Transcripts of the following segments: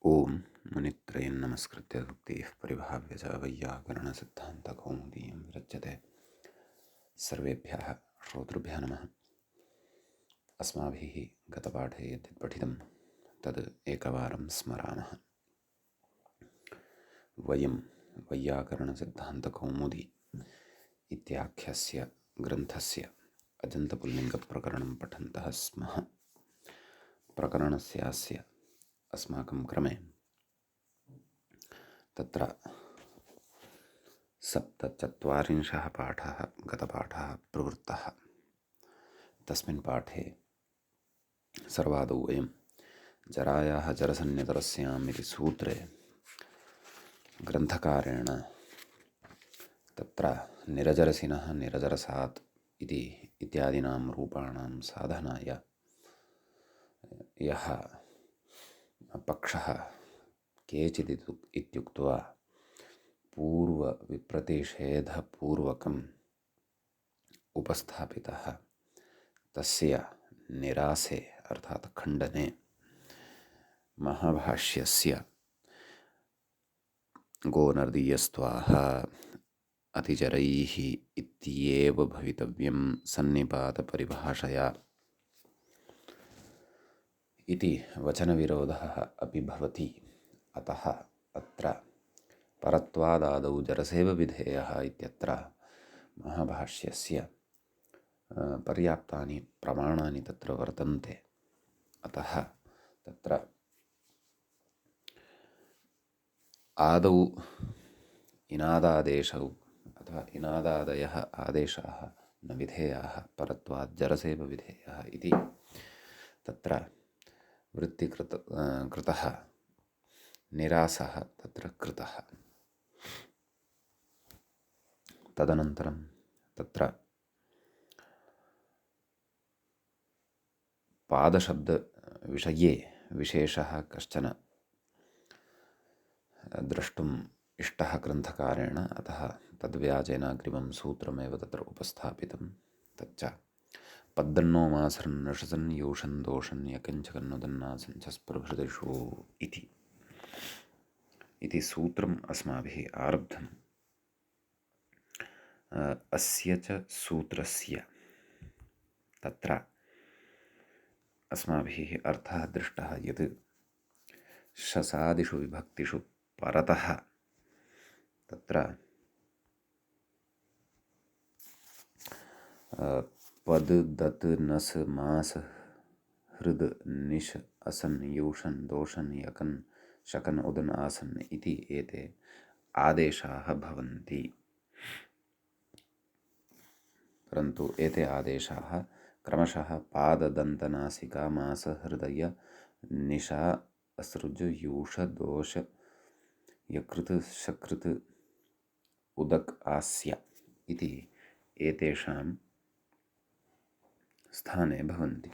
ओम मुनित्रयं नमस्कृत्य उक्तिः परिभाव्य च वैयाकरणसिद्धान्तकौमुदीयं विरच्यते। सर्वेभ्यः श्रोतृभ्यः नमः। अस्माभिः गतपाठे यद् पठितं तद् एकवारं स्मरामः। वयं वैयाकरणसिद्धान्तकौमुदी इत्याख्यस्य ग्रन्थस्य अजन्तपुल्लिङ्गप्रकरणं पठन्तः स्मः। प्रकरणस्यास्य अस्माकं क्रमे तत्र 47 पाठः गतपाठः प्रवृत्तः। तस्मिन् पाठे सर्वादौ वयं जरायाः जरसन्नितरस्याम् इति सूत्रे ग्रन्थकारेण तत्र निरजरसिनः निरजरसात् इत्यादीनां रूपाणां साधनाय यः पक्षः केचित् इत्युक्त्वा पूर्वविप्रतिषेधपूर्वकम् उपस्थापितः तस्य निरासे अर्थात् खण्डने महाभाष्यस्य गोनर्दीयस्त्वाः अतिचरैः इत्येव भवितव्यं सन्निपातपरिभाषया इति वचनविरोधः अपि भवति। अतः अत्र परत्वादादौ जरसेव विधेयः इत्यत्र महाभाष्यस्य पर्याप्तानि प्रमाणानि तत्र वर्तन्ते। अतः तत्र आदौ इनादादेशौ अथवा इनादादयः आदेशाः न विधेयाः परत्वात् जरसेव विधेयः इति तत्र वृत्तिकृतः निरासः तत्र कृतः। तदनन्तरं तत्र पादशब्दविषये विशेषः कश्चन द्रष्टुम् इष्टः ग्रन्थकारेण, अतः तद्व्याजेन अग्रिमं सूत्रमेव तत्र उपस्थापितं। तच्च पद्दन्नो मासरन् नषसन् योषन् दोषन् यकञ्चकन्नुदन्नासन् च स्पृहृदिषु इति सूत्रम् अस्माभिः आरब्धम्। अस्य च सूत्रस्य तत्र अस्माभिः अर्थः दृष्टः यत् शसादिषु विभक्तिषु परतः तत्र पद दत् नस मास हृद निश असन यूषन् दोषन् यकन् शकन् उदन् आसन् इति एते आदेशाः भवन्ति। परन्तु एते आदेशाः क्रमशः पाददन्तनासिका मास हृदय निशा असृज यूष दोष यकृत शकृत उदक आस्य इति एतेषां स्थाने भवन्ति।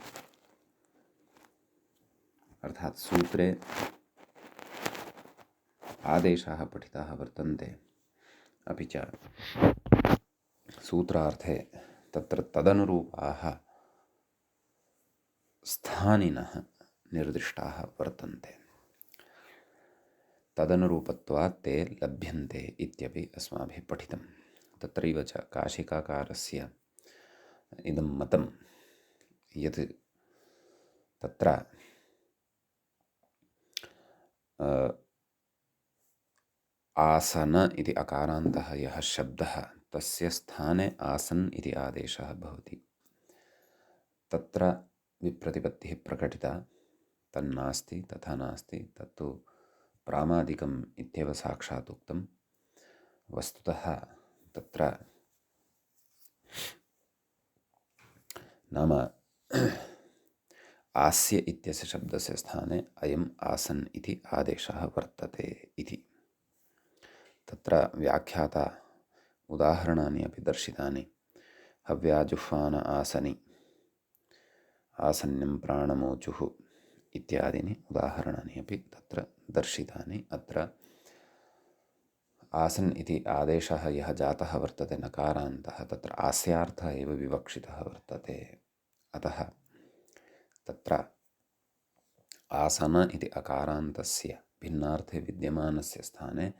अर्थात् सूत्रे आदेशाः पठिताः वर्तन्ते, अपि च सूत्रार्थे तत्र तदनुरूपाः स्थानिनः निर्दिष्टाः वर्तन्ते। तदनुरूपत्वात् ते लभ्यन्ते इत्यपि अस्माभिः पठितं। तत्रैव च काशिकाकारस्य इदं मतं यत् तत्र आसन इति अकारान्तः यः शब्दः तस्य स्थाने आसन् इति आदेशः भवति। तत्र विप्रतिपत्तिः प्रकटिता, तन्नास्ति तथा नास्ति, तत्तु प्रामादिकम् इत्येव साक्षात् उक्तं। वस्तुतः तत्र नाम आस्य इत्यस्य शब्दस्य स्थाने अयम् आसन् इति आदेशः वर्तते इति। तत्र व्याख्याता उदाहरणानि अपि दर्शितानि। हव्याजुह्वान आसनि, आसन्यं प्राणमोचुः इत्यादीनि उदाहरणानि अपि तत्र दर्शितानि। अत्र आसन् इति आदेशः यः जातः वर्तते नकारान्तः, तत्र आस्यार्थः एव विवक्षितः वर्तते। अतः तत्र आसन इति अकारान्तस्य भिन्नार्थे विद्यमानस्य स्थाने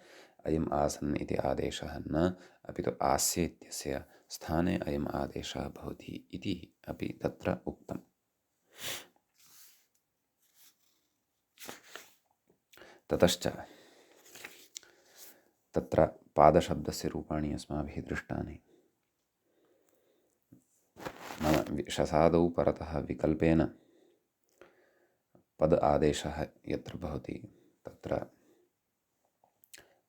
अयम् आसन् इति आदेशः न, अपि तु आस्य इत्यस्य स्थाने अयम् आदेशः भवति इति अपि तत्र उक्तम्। ततश्च तत्र पादशब्दस्य रूपाणि अस्माभिः दृष्टानि। नाम शसादौ परतः विकल्पेन पद आदेशः यत्र भवति तत्र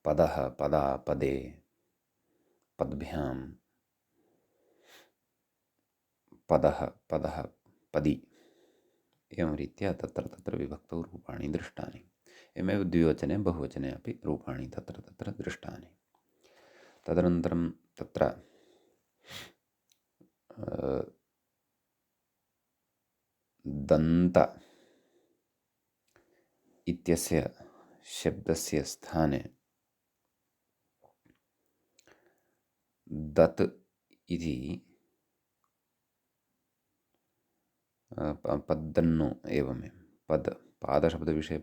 पदः, पदा, पदे, पद्भ्यां, पदः, पदः, पदि, एवं रीत्या तत्र तत्र विभक्तौ रूपाणि दृष्टानि। एवमेव द्विवचने बहुवचने अपि रूपाणि तत्र तत्र दृष्टानि। तदनन्तरं तत्र दन्त इत्यस्य शब्दस्य स्थाने दत् इति पद्दन्नु एवमेव पद पादशब्दविषये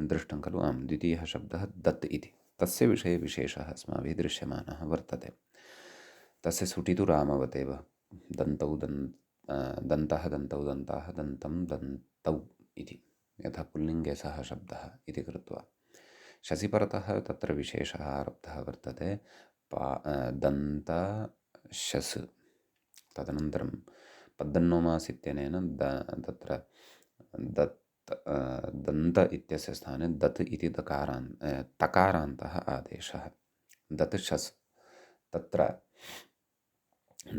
दृष्टं खलु। आं, द्वितीयः शब्दः दत् इति, तस्य विषये विशेषः अस्माभिः दृश्यमानः वर्तते। तस्य सुटितु रामवतेव दन्तौ दन्तः, दन्तौ, दन्ताः, दन्तं, दन्तौ इति, यथा पुल्लिङ्गे सः शब्दः इति कृत्वा शसि परतः तत्र विशेषः आरब्धः वर्तते। दन्त शस्, तदनन्तरं पद्दन्नोमास् इत्यनेन तत्र दत् दन्त इत्यस्य स्थाने दत् इति तकारान्तः आदेशः। दत् शस्, तत्र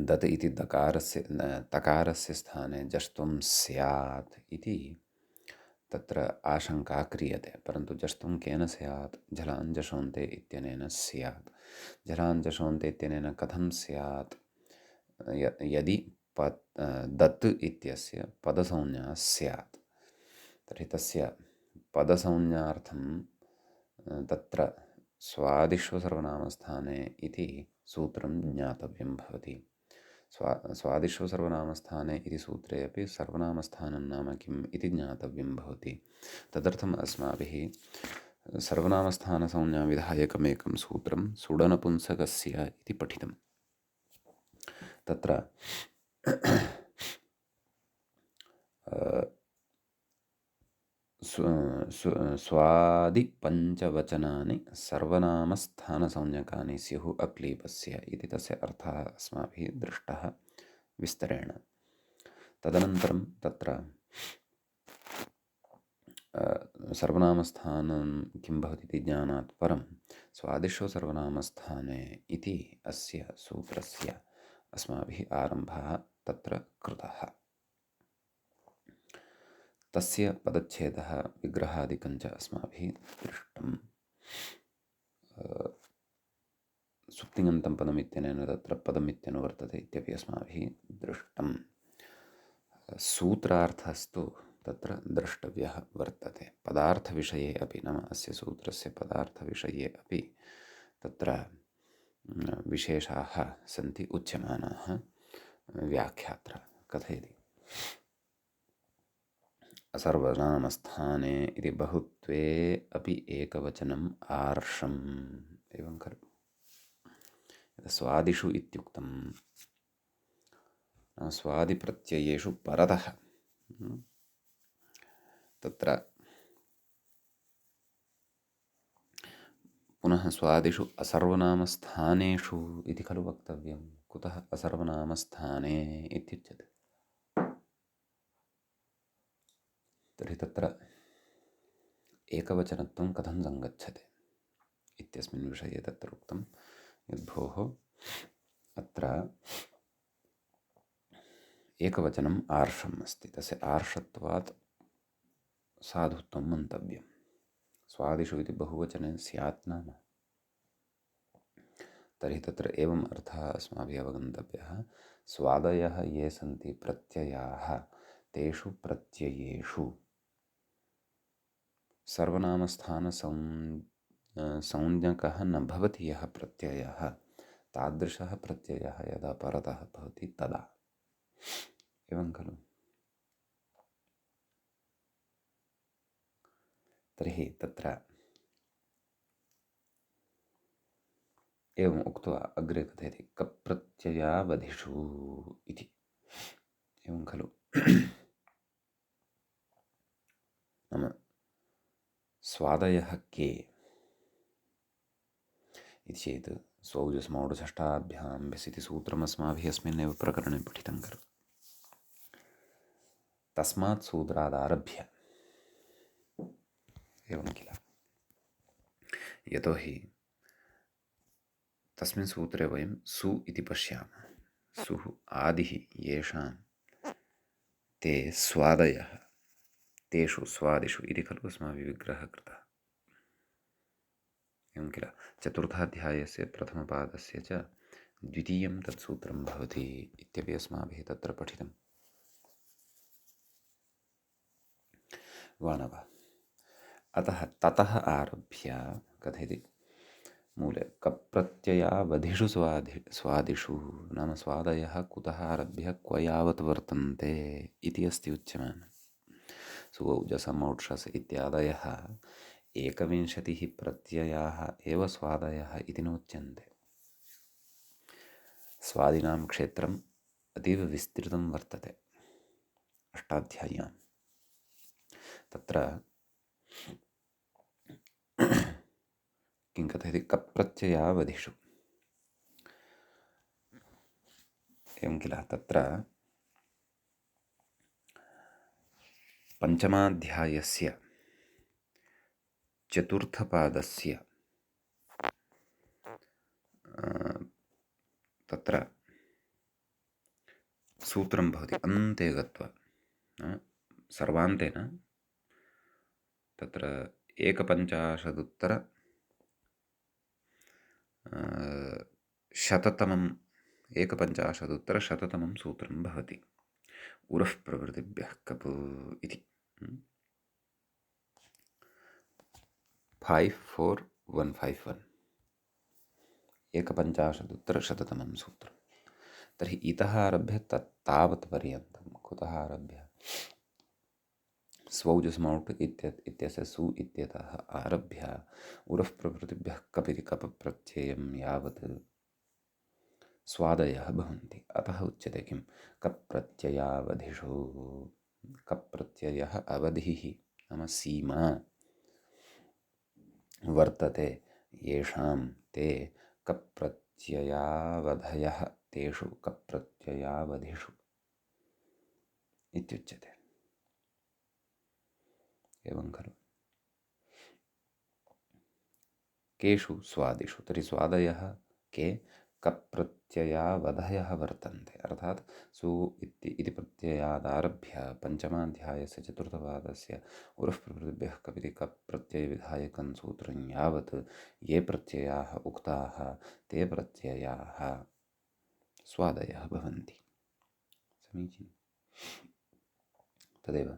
दत् इति तकारस्य स्थाने जष्ट्वं स्यात् इति तत्र आशंका क्रियते, परन्तु जष्ट्वं केन स्यात्? झलाञ्जषोन्ते इत्यनेन स्यात्। झलाञ्जषोन्ते इत्यनेन कथं स्यात्? यदि दत् इत्यस्य पदसंज्ञा स्यात् तर्हि तस्य पदसंज्ञार्थं तत्र स्वादिष्वसर्वनामस्थाने इति सूत्रं ज्ञातव्यं भवति। स्वादिष्वसर्वनामस्थाने इति सूत्रे अपि सर्वनामस्थानं नाम किम् इति ज्ञातव्यं भवति। तदर्थम् अस्माभिः सर्वनामस्थानसंज्ञाविधायकमेकं सूत्रं सुडनपुंसकस्य इति पठितम्। तत्र स्वादिपञ्चवचनानि सर्वनामस्थानसंज्ञकानि स्युः अक्लीपस्य इति तस्य अर्थः अस्माभिः दृष्टः विस्तरेण। तदनन्तरं तत्र सर्वनामस्थानं किं भवति इति ज्ञानात् परं स्वादिष्व सर्वनामस्थाने इति अस्य सूत्रस्य अस्माभिः आरम्भः तत्र कृतः। तस्य पदच्छेदः विग्रहादिकं च अस्माभिः दृष्टं। सुप्तिङन्तं पदमित्यनेन तत्र पदमित्यनुवर्तते इत्यपि अस्माभिः दृष्टं। सूत्रार्थस्तु तत्र द्रष्टव्यः वर्तते। पदार्थविषये अपि, नाम अस्य सूत्रस्य पदार्थविषये अपि तत्र विशेषाः सन्ति उच्यमानाः। व्याख्यात्र कथयति, सर्वनामस्थाने इति बहुत्वे अपि एकवचनम् आर्षम्, एवं खलु। स्वादिषु इत्युक्तं स्वादिप्रत्ययेषु परतः तत्र पुनः स्वादिषु असर्वनामस्थानेषु इति खलु वक्तव्यं। कुतः असर्वनामस्थाने इत्युच्यते? तर्हि तत्र एकवचनत्वं कथं सङ्गच्छते इत्यस्मिन् विषये तत्र उक्तं यद्भोः अत्र एकवचनम् आर्षम् अस्ति, तस्य आर्षत्वात् साधुत्वं मन्तव्यं। स्वादिषु इति बहुवचने स्यात् नाम, तर्हि तत्र एवम् अर्थः अस्माभिः अवगन्तव्यः। स्वादयः ये सन्ति प्रत्ययाः, तेषु प्रत्ययेषु सर्वनामस्थानसंज्ञकः न भवति यः प्रत्ययः, तादृशः प्रत्ययः यदा परतः भवति तदा, एवं खलु। तर्हि तत्र एवम् उक्त्वा अग्रे कथयति कप्रत्ययावधिषु इति। एवं खलु। नाम स्वादयः के इति चेत् स्वौजस्मौढषष्ठाभ्यां व्यस् इति सूत्रमस्माभिः अस्मिन्नेव प्रकरणे पठितं खलु। तस्मात् सूत्रादारभ्य एवं किल। यतोहि तस्मिन् सूत्रे वयं सु इति पश्यामः। सुः आदिः येषां ते स्वादयः तेषु स्वादिषु इति खलु अस्माभिः विग्रहः कृतः। एवं किल। चतुर्थाध्यायस्य प्रथमपादस्य च द्वितीयं तत्सूत्रं भवति इत्यपि अस्माभिः तत्र पठितं। वा न वा। अतः ततः आरभ्य कथयति मूले कप्रत्ययावधिषु स्वादिषु नाम स्वादयः कुतः आरभ्य क्व यावत् वर्तन्ते इति अस्ति उच्यमानः। सुऔजसमौक्षस इत्यादयः 21 प्रत्ययाः एव स्वादयः इति नोच्यन्ते। स्वादिनां क्षेत्रम् अतीव विस्तृतं वर्तते अष्टाध्याय्यां। तत्र किं कथयति कप्रत्ययावधिषु एवं किल। तत्र पञ्चमाध्यायस्य चतुर्थपादस्य तत्र सूत्रं भवति अन्ते गत्वा सर्वान्तेन तत्र 150 सूत्रं भवति। उरः प्रभृतिभ्यः कप् इति 54151 150 सूत्रं। तर्हि इतः आरभ्य तावत् पर्यन्तं कुतः आरभ्य स्वौजस्मौट् इत्यस्य सु इत्यतः आरभ्य उरः प्रभृतिभ्यः कप् इति कप् प्रत्ययं यावत् स्वादयः भवन्ति। अतः उच्यते किं कप्रत्ययावधिषु। कप्रत्ययः अवधिः नाम सीमा वर्तते येषां ते कप्रत्ययावधयः तेषु कप्रत्ययावधिषु इत्युच्यते। एवं खलु। केषु स्वादिषु। तर्हि स्वादयः के कप्रत्ययावधयः वर्तन्ते। अर्थात् सु इति प्रत्ययादारभ्य पञ्चमाध्यायस्य चतुर्थपादस्य उरः प्रभृतिभ्यः कप् इति कप् प्रत्ययविधायकं सूत्रं यावत् ये प्रत्ययाः उक्ताः ते प्रत्ययाः स्वादयः भवन्ति। समीचीनं। तदेव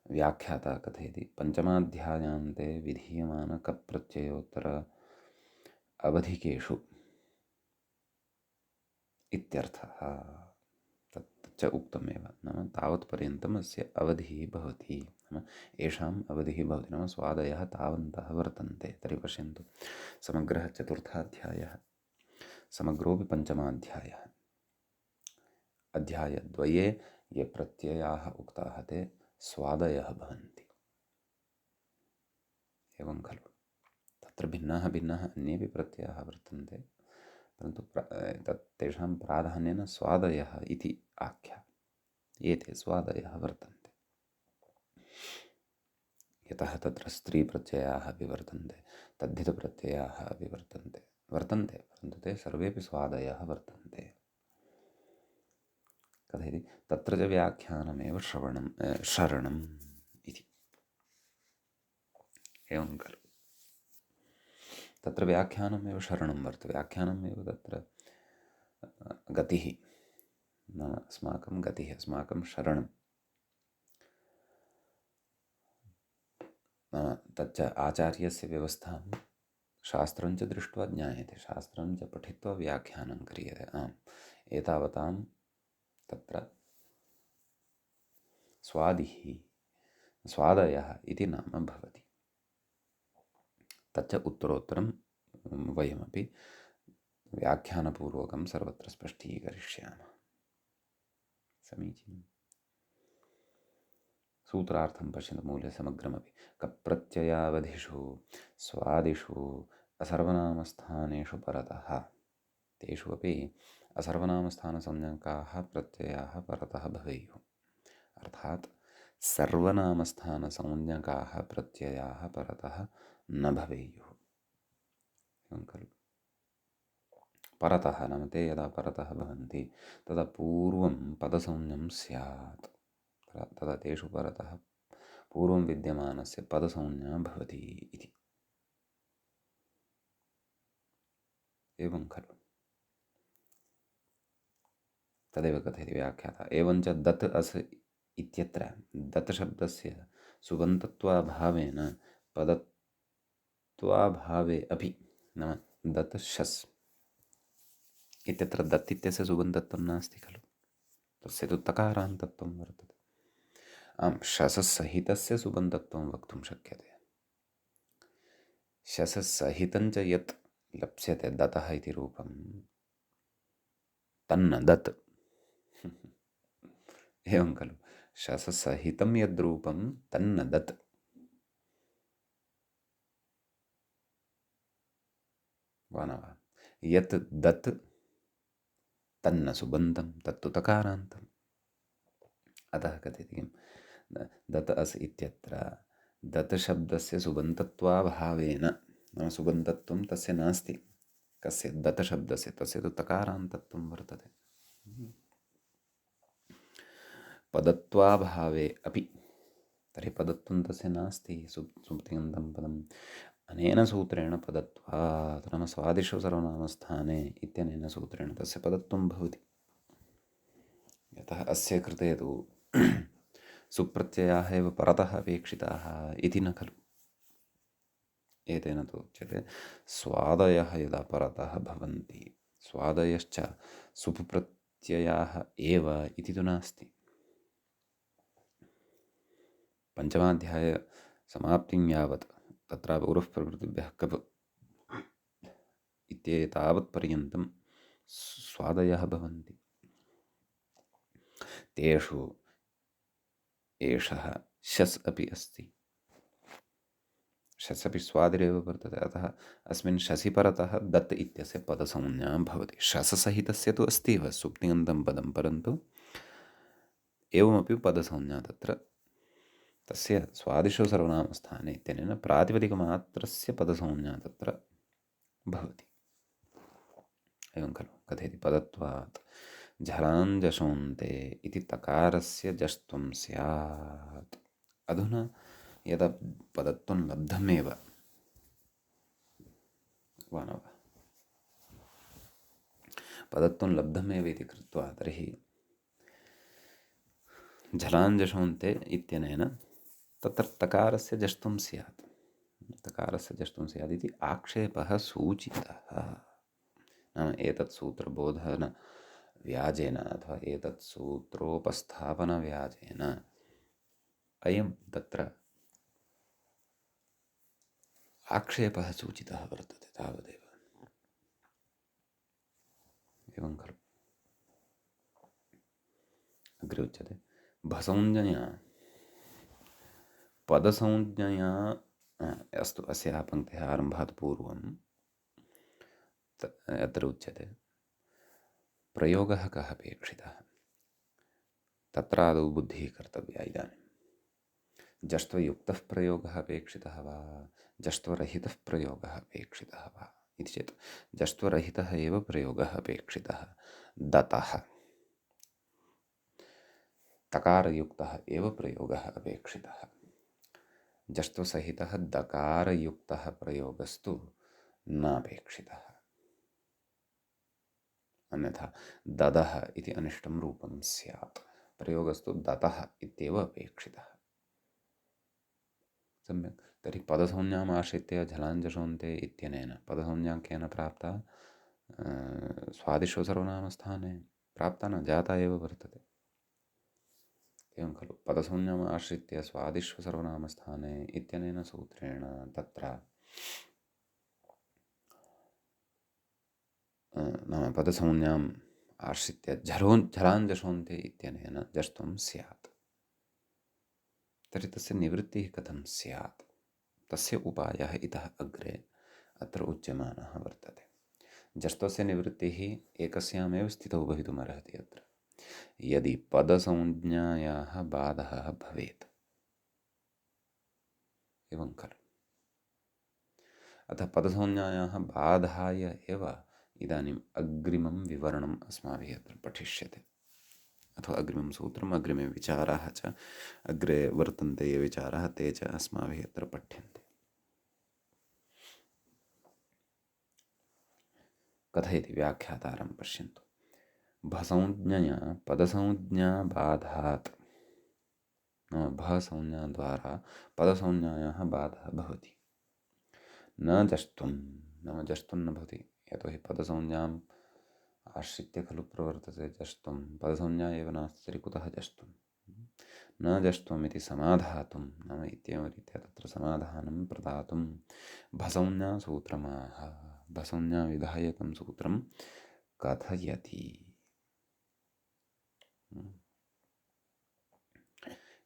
व्याख्याता कथयति पञ्चमाध्यायान्ते विधीयमान कप् प्रत्ययोत्तर अवधिकेषु इत्यर्थः। तत् च उक्तमेव। नाम तावत्पर्यन्तम् अस्य अवधिः भवति। नाम येषाम् अवधिः भवति नाम स्वादयः तावन्तः वर्तन्ते। तर्हि पश्यन्तु समग्रः चतुर्थाध्यायः समग्रोऽपि पञ्चमाध्यायः। अध्यायद्वये ये प्रत्ययाः उक्ताः ते स्वादयः भवन्ति। एवं खलु। तत्र भिन्नाः अन्येपि प्रत्ययाः वर्तन्ते परन्तु तेषां प्राधान्येन स्वादयः इति आख्या। एते स्वादयः वर्तन्ते। यतः तत्र स्त्रीप्रत्ययाः अपि वर्तन्ते तद्धितप्रत्ययाः अपि वर्तन्ते परन्तु ते सर्वेपि स्वादयः वर्तन्ते। कथयति तत्र च व्याख्यानमेव शरणम् इति। एवं खलु। तत्र व्याख्यानमेव शरणं वर्तते। व्याख्यानमेव तत्र गतिः नाम अस्माकं गतिः अस्माकं शरणं। तच्च आचार्यस्य व्यवस्थां शास्त्रं च दृष्ट्वा ज्ञायते। शास्त्रं च पठित्वा व्याख्यानं क्रियते। एतावतां तत्र स्वादयः इति नाम भवति। तच्च उत्तरोत्तरं वयमपि व्याख्यानपूर्वकं सर्वत्र स्पष्टीकरिष्यामः। समीचीनम्। सूत्रार्थं पश्यन्तु मूल्यसमग्रमपि कप्रत्ययावधिषु स्वादिषु असर्वनामस्थानेषु परतः तेषु अपि असर्वनामस्थानसंज्ञकाः प्रत्ययाः परतः भवेयुः। अर्थात् सर्वनामस्थानसंज्ञकाः प्रत्ययाः परतः न भवेयुः। एवं खलु। परतः नाम ते यदा परतः भवन्ति तदा पूर्वं पदसंज्ञं स्यात्। तदा तेषु परतः पूर्वं विद्यमानस्य पदसंज्ञा भवति इति। एवं खलु। तदेव कथयति व्याख्याता। एवञ्च दत् अस् इत्यत्र दत् शब्दस्य सुबन्तत्वाभावेन पदत्वाभावे अपि नाम दत् शस् इत्यत्र दत् इत्यस्य सुबन्तत्वं नास्ति खलु, तस्य तु तकारान्तत्वं वर्तते। आं शससहितस्य सुबन्तत्वं वक्तुं शक्यते। शससहितं च यत् लप्स्यते दतः इति रूपं तन्न दत्। एवं खलु। शससहितं यद्रूपं तन्न दत्। वा न वा? यत् दत् तन्न सुबन्तं तत्तु तकारान्तम्। अतः कथयति किं दत् अस् इत्यत्र दत् शब्दस्य सुबन्तत्वाभावेन नाम सुबन्तत्वं तस्य नास्ति। कस्य? दत् शब्दस्य। तस्य तु तकारान्तत्वं वर्तते। पदत्वाभावे अपि तर्हि पदत्वं तस्य नास्ति। सुप्तिगन्तं पदम् अनेन सूत्रेण पदत्वात् नाम स्वादिषु सर्वनामस्थाने इत्यनेन सूत्रेण तस्य पदत्वं भवति। यतः अस्य कृते तु सुप्रत्ययाः एव परतः अपेक्षिताः इति न खलु। एतेन तु उच्यते स्वादयः यदा परतः भवन्ति स्वादयश्च सुप्रत्ययाः एव इति तु नास्ति। पञ्चमाध्याय समाप्तिं यावत् तत्र पूर्वः प्रवृत्तिभ्यः कप् इत्येतावत्पर्यन्तं स्वादयः भवन्ति। तेषु एषः शस् अपि अस्ति। शस् अपि स्वादिरेव वर्तते। अतः अस्मिन् शसि परतः दत् इत्यस्य पदसंज्ञा भवति। शससहितस्य तु अस्ति एव सुप्तिगन्तं पदं, परन्तु एवमपि पदसंज्ञा तत्र तस्य स्वादिषु सर्वनामस्थाने इत्यनेन प्रातिपदिकमात्रस्य पदसंज्ञा तत्र भवति। एवं खलु। कथयति पदत्वात् झलाञ्जषोन्ते इति तकारस्य जष्ट्वं स्यात्। अधुना यदा पदत्वं लब्धमेव वा न वा? पदत्वं लब्धमेव इति कृत्वा तर्हि झलाञ्जषोन्ते इत्यनेन तत्र तकारस्य जष्ट्वं स्यात्। तकारस्य जष्ट्वं स्यात् इति आक्षेपः सूचितः। नाम एतत् सूत्रबोधनव्याजेन अथवा एतत् सूत्रोपस्थापनव्याजेन अयं तत्र आक्षेपः सूचितः वर्तते, तावदेव। एवं खलु। अग्रे उच्यते भसंज्ञया पदसंज्ञया अस्तु अस्याः पङ्क्तेः आरम्भात् पूर्वं अत्र उच्यते प्रयोगः कः अपेक्षितः। तत्रादौ बुद्धिः कर्तव्या। इदानीं जष्ट्वयुक्तः प्रयोगः अपेक्षितः वा जष्ट्वरहितः प्रयोगः अपेक्षितः वा इति चेत् जष्ट्वरहितः एव प्रयोगः अपेक्षितः। दतः तकारयुक्तः एव प्रयोगः अपेक्षितः। जष्ट्वसहितः दकारयुक्तः प्रयोगस्तु नापेक्षितः। अन्यथा ददः इति अनिष्टं रूपं स्यात्। प्रयोगस्तु दतः इत्येव अपेक्षितः। सम्यक्। तर्हि पदसंज्ञाम् आश्रित्य झलाञ्जषोन्ते इत्यनेन पदसंज्ञा केन प्राप्ता? स्वादिषु सर्वनामस्थाने प्राप्ता न, जाता एव वर्तते। एवं खलु। पदसंज्ञाम् आश्रित्य स्वादिषु सर्वनामस्थाने इत्यनेन सूत्रेण तत्र नाम पदसंज्ञाम् आश्रित्य झराञ्जषोन्ते इत्यनेन जष्त्वं स्यात्। तर्हि तस्य निवृत्तिः कथं स्यात्? तस्य उपायः इतः अग्रे अत्र उच्यमानः वर्तते। जष्टस्य निवृत्तिः एकस्यामेव स्थितौ भवितुमर्हति। अत्र यदि पदसंज्ञायाः बाधः भवेत्, एवं खलु। अतः पदसंज्ञायाः बाधाय एव इदानीम् अग्रिमं विवरणम् अस्माभिः अत्र पठिष्यते, अथवा अग्रिमं सूत्रम्, अग्रिमे विचाराः च अग्रे वर्तन्ते। ये विचाराः ते च अस्माभिः अत्र पठ्यन्ते। कथयति व्याख्यातारं पश्यन्तु। भसंज्ञया पदसंज्ञाबाधात्, भसंज्ञाद्वारा पदसंज्ञायाः बाधः भवति। न जष्टुं, नाम जष्टुं न भवति, यतोहि पदसंज्ञाम् आश्रित्य खलु प्रवर्तते जष्टुं। पदसंज्ञा एव नास्ति तर्हि कुतः जष्टुं? न जष्टुम् इति समाधातुं, नाम इत्येवं रीत्या तत्र समाधानं प्रदातुं भसंज्ञासूत्रमाह, भसंज्ञाविधायकं सूत्रं कथयति।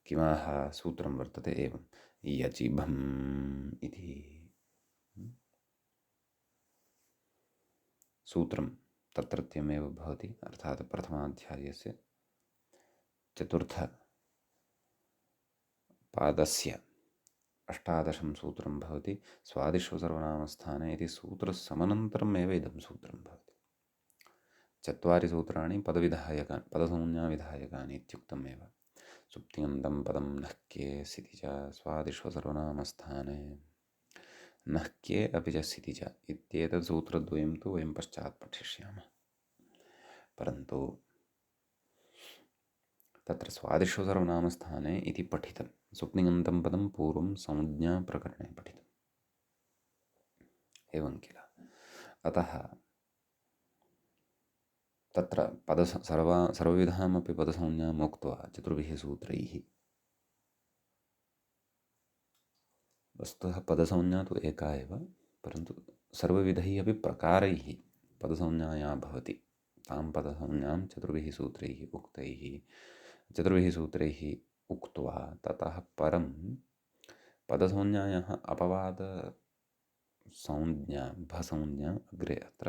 किमाह सूत्रं वर्तते एवं यचिभम् इति सूत्रं तत्रत्यमेव भवति। अर्थात् प्रथमाध्यायस्य चतुर्थपादस्य 18 सूत्रं भवति। स्वादिष्व सर्वनामस्थाने इति सूत्रसमनन्तरम् एव इदं सूत्रं भवति। 4 सूत्राणि पदविधायकानि, पदसंज्ञाविधायकानि इत्युक्तमेव। सुप्तिङन्तं पदं नह्के सिति च स्वादिष्व सर्वनामस्थाने, नह्के अपि च सिति च इत्येतत् सूत्रद्वयं तु वयं पश्चात् पठिष्यामः। परन्तु तत्र स्वादिष्व सर्वनामस्थाने इति पठितं, सुप्तिङन्तं पदं पूर्वं संज्ञाप्रकरणे पठितम्, एवं किल। अतः तत्र सर्वविधामपि पदसंज्ञाम् उक्त्वा चतुर्भिः सूत्रैः, वस्तुतः पदसंज्ञा तु एका एव, परन्तु सर्वविधैः अपि प्रकारैः पदसंज्ञा या भवति, तां पदसंज्ञां चतुर्भिः सूत्रैः उक्त्वा ततः परं पदसंज्ञायाः अपवादसंज्ञा भसंज्ञा अग्रे अत्र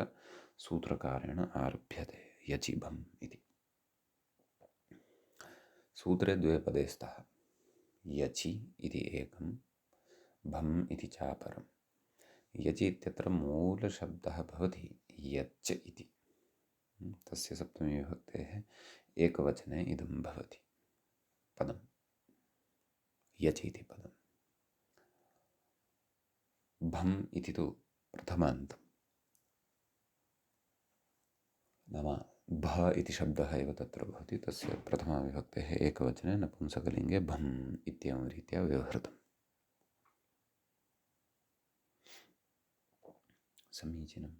सूत्रकारेण आरभ्यते, यचिभम् इति। सूत्रे द्वे पदे स्तः, यचि इति एकं, भम् इति चापरम्। यचि इत्यत्र मूलशब्दः भवति यच्च इति, तस्य सप्तमी विभक्तेः एकवचने इदं भवति पदं, यचि इति पदं। भम् इति तु प्रथमान्तं, नाम भ इति शब्दः एव तत्र भवति, तस्य प्रथमा विभक्तेः एकवचने नपुंसकलिङ्गे भम् इत्येवं रीत्या व्यवहृतम्। समीचीनं।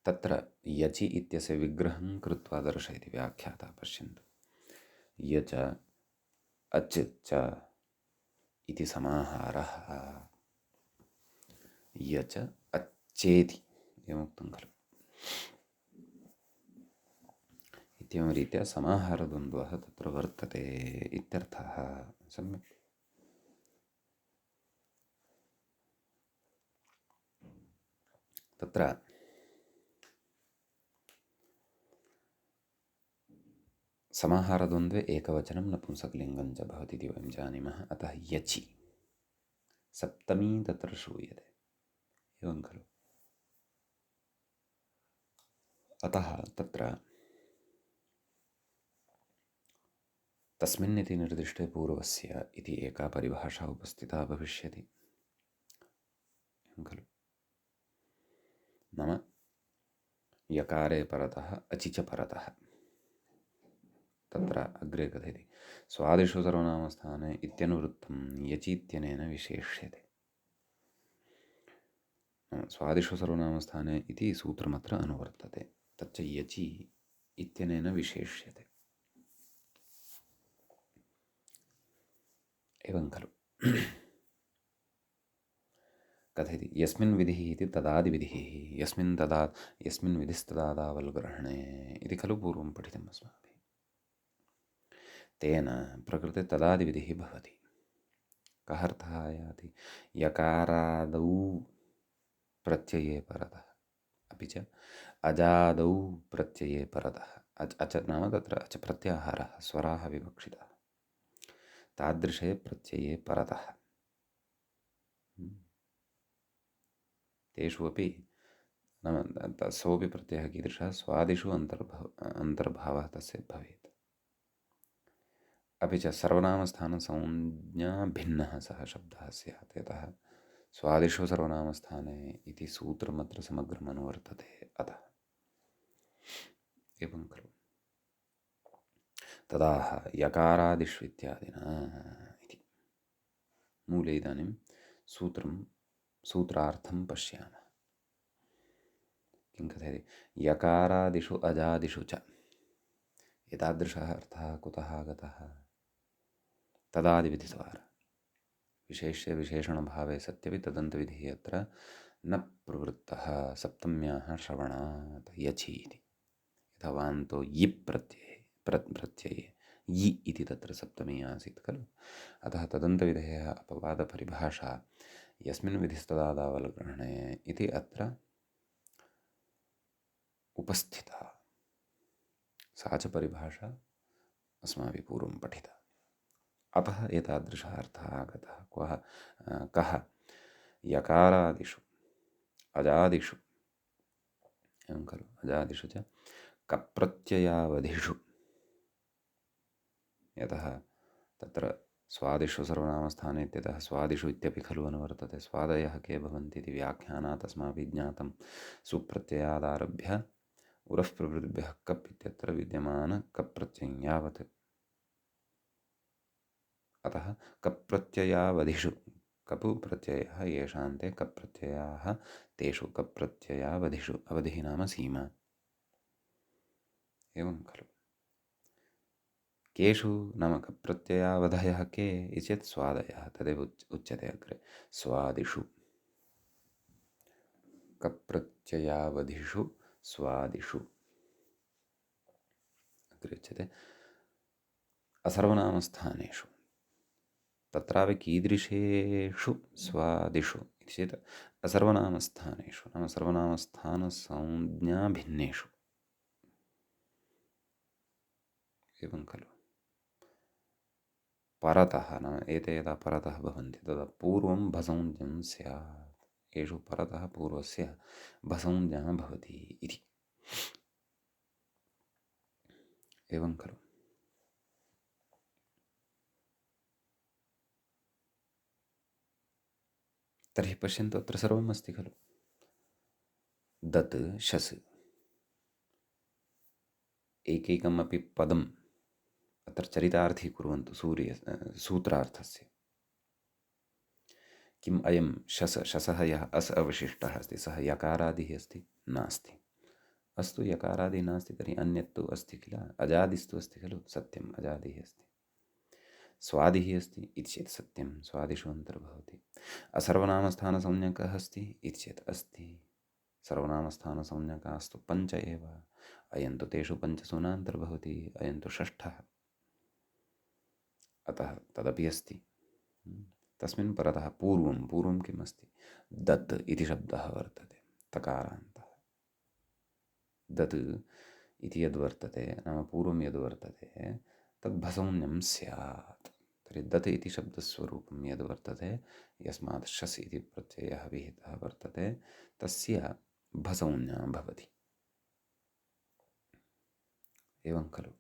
तत्र यचि इत्यस्य विग्रहं कृत्वा दर्शयति व्याख्याता। पश्यन्तु। यच अच् च इति समाहारः, यच अच्छेति एवमुक्तं खलु। इत्येवं रीत्या समाहारद्वन्द्वः तत्र वर्तते इत्यर्थः। सम्यक्। तत्र समाहारद्वन्द्वे एकवचनं नपुंसकलिङ्गं च भवति इति वयं जानीमः। अतः यचि सप्तमी तत्र श्रूयते, एवं खलु। अतः तत्र तस्मिन् इति निर्दिष्टे पूर्वस्य इति एका परिभाषा उपस्थिता भविष्यति, एवं खलु। नाम यकारे परतः अचि च परतः, तत्र अग्रे कथयति स्वादिषु सर्वनामस्थाने इत्यनुवृत्तं यचि इत्यनेन विशेष्यते। स्वादिषु सर्वनामस्थाने इति सूत्रमत्र अनुवर्तते, तच्च यचि इत्यनेन विशेष्यते, एवं खलु। कथयति यस्मिन् विधिः इति तदादिविधिः यस्मिन् विधिस्तदादावल्ग्रहणे इति खलु पूर्वं पठितम् अस्माभिः। तेन प्रकृते तदादिविधिः भवति। कः अर्थः आयाति? यकारादौ प्रत्यये परतः, अपि च अजादौ प्रत्यये परतः, अच नाम तत्र अच प्रत्याहारः, स्वराः विवक्षिताः, तादृशे प्रत्यये परतः तेषु अपि नाम सोऽपि प्रत्ययः कीदृशः? स्वादिषु अन्तर्भावः तस्य भवेत्। अपि च सर्वनामस्थानसंज्ञा भिन्नः सः शब्दः स्यात्। यतः स्वादिषु सर्वनामस्थाने इति सूत्रमत्र समग्रम् अनुवर्तते। अतः एवं खलु तदाह यकारादिषु इत्यादिना इति मूले इदानीं सूत्रार्थं पश्यामः। किं कथयति? यकारादिषु अजादिषु च एतादृशः अर्थः कुतः आगतः? तदादिविधिद्वारा। विशेष्य विशेषणभावे सत्यपि तदन्तविधिः अत्र न प्रवृत्तः सप्तम्याः श्रवणात् यचि इति। यथा वान्तो यि प्रत्यये यि इति तत्र सप्तमी आसीत् खलु। अतः तदन्तविधेयः अपवादपरिभाषा यस्मिन् विधिस्तदादावल्ग्रहणे इति अत्र उपस्थिता। सा च परिभाषा अस्माभिः पूर्वं पठिता। अतः एतादृशः अर्थः आगतः। कः? यकारादिषु अजादिषु, एवं खलु, अजादिषु च कप्रत्ययावधिषु। यतः तत्र स्वादिषु सर्वनामस्थाने इत्यतः स्वादिषु इत्यपि खलु अनुवर्तते। स्वादयः के भवन्ति इति व्याख्यानात् अस्माभिः ज्ञातं। सुप्रत्ययादारभ्य उरः प्रभृतिभ्यः कप् इत्यत्र विद्यमान कप्रत्ययं यावत्। अतः कप्रत्ययावधिषु, कपु प्रत्ययः येषान्ते कप्रत्ययाः, तेषु कप्रत्ययावधिषु, अवधिः नाम सीमा। एवं खलु। केषु नाम कप्रत्ययावधयः के इति चेत् स्वादयः, तदेव उच्यते अग्रे। स्वादिषु कप्रत्ययावधिषु स्वादिषु अग्रे उच्यते। असर्वनामस्थानेषु तत्रापि कीदृशेषु स्वादिषु इति चेत् असर्वनामस्थानेषु नाम सर्वनामस्थानसंज्ञाभिन्नेषु। एवं खलु। परतः नाम एते यदा परतः भवन्ति तदा पूर्वं भसंज्ञं स्यात्। येषु परतः पूर्वस्य भसंज्ञा भवति इति। एवं खलु। तर्हि पश्यन्तु अत्र सर्वम् अस्ति खलु। दत् शस् एकैकमपि पदम् अत्र चरितार्थी कुर्वन्तु सूत्रार्थस्य। किम् अयं शसः यः अस् अवशिष्टः अस्ति सः यकारादिः अस्ति? नास्ति। अस्तु, यकारादिः नास्ति तर्हि अन्यत्तु अस्ति किल, अजादिस्तु अस्ति खलु। सत्यम्, अजादिः अस्ति। स्वादिः अस्ति इति चेत् सत्यं, स्वादिषु अन्तर्भवति। असर्वनामस्थानसंज्ञकः अस्ति इति चेत् अस्ति। सर्वनामस्थानसंज्ञकास्तु पञ्च एव, अयं तु तेषु पञ्चसु नान्तर्भवति, अयं तु षष्ठः। अतः तदपि अस्ति। तस्मिन् परतः पूर्वं किम् अस्ति? दत् इति शब्दः वर्तते, तकारान्तः। दत् इति यद्वर्तते नाम पूर्वं यद्वर्तते तद्भसौन्यं स्यात्। तर्हि दत् इति शब्दस्वरूपं यद्वर्तते, यस्मात् शस् इति प्रत्ययः विहितः वर्तते, तस्य भसौन्या भवति। एवं खलु।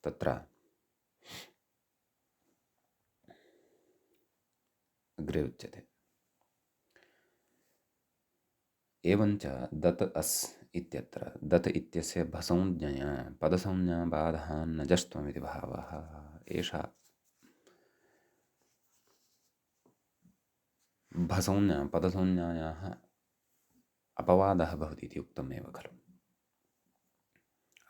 तत्र अग्रे उच्यते एवञ्च दत् अस् इत्यत्र दत् इत्यस्य भसंज्ञया पदसंज्ञा बाधान्नजस्त्वमिति भावः। एषा भसंज्ञा पदसंज्ञायाः अपवादः भवति इति उक्तमेव खलु।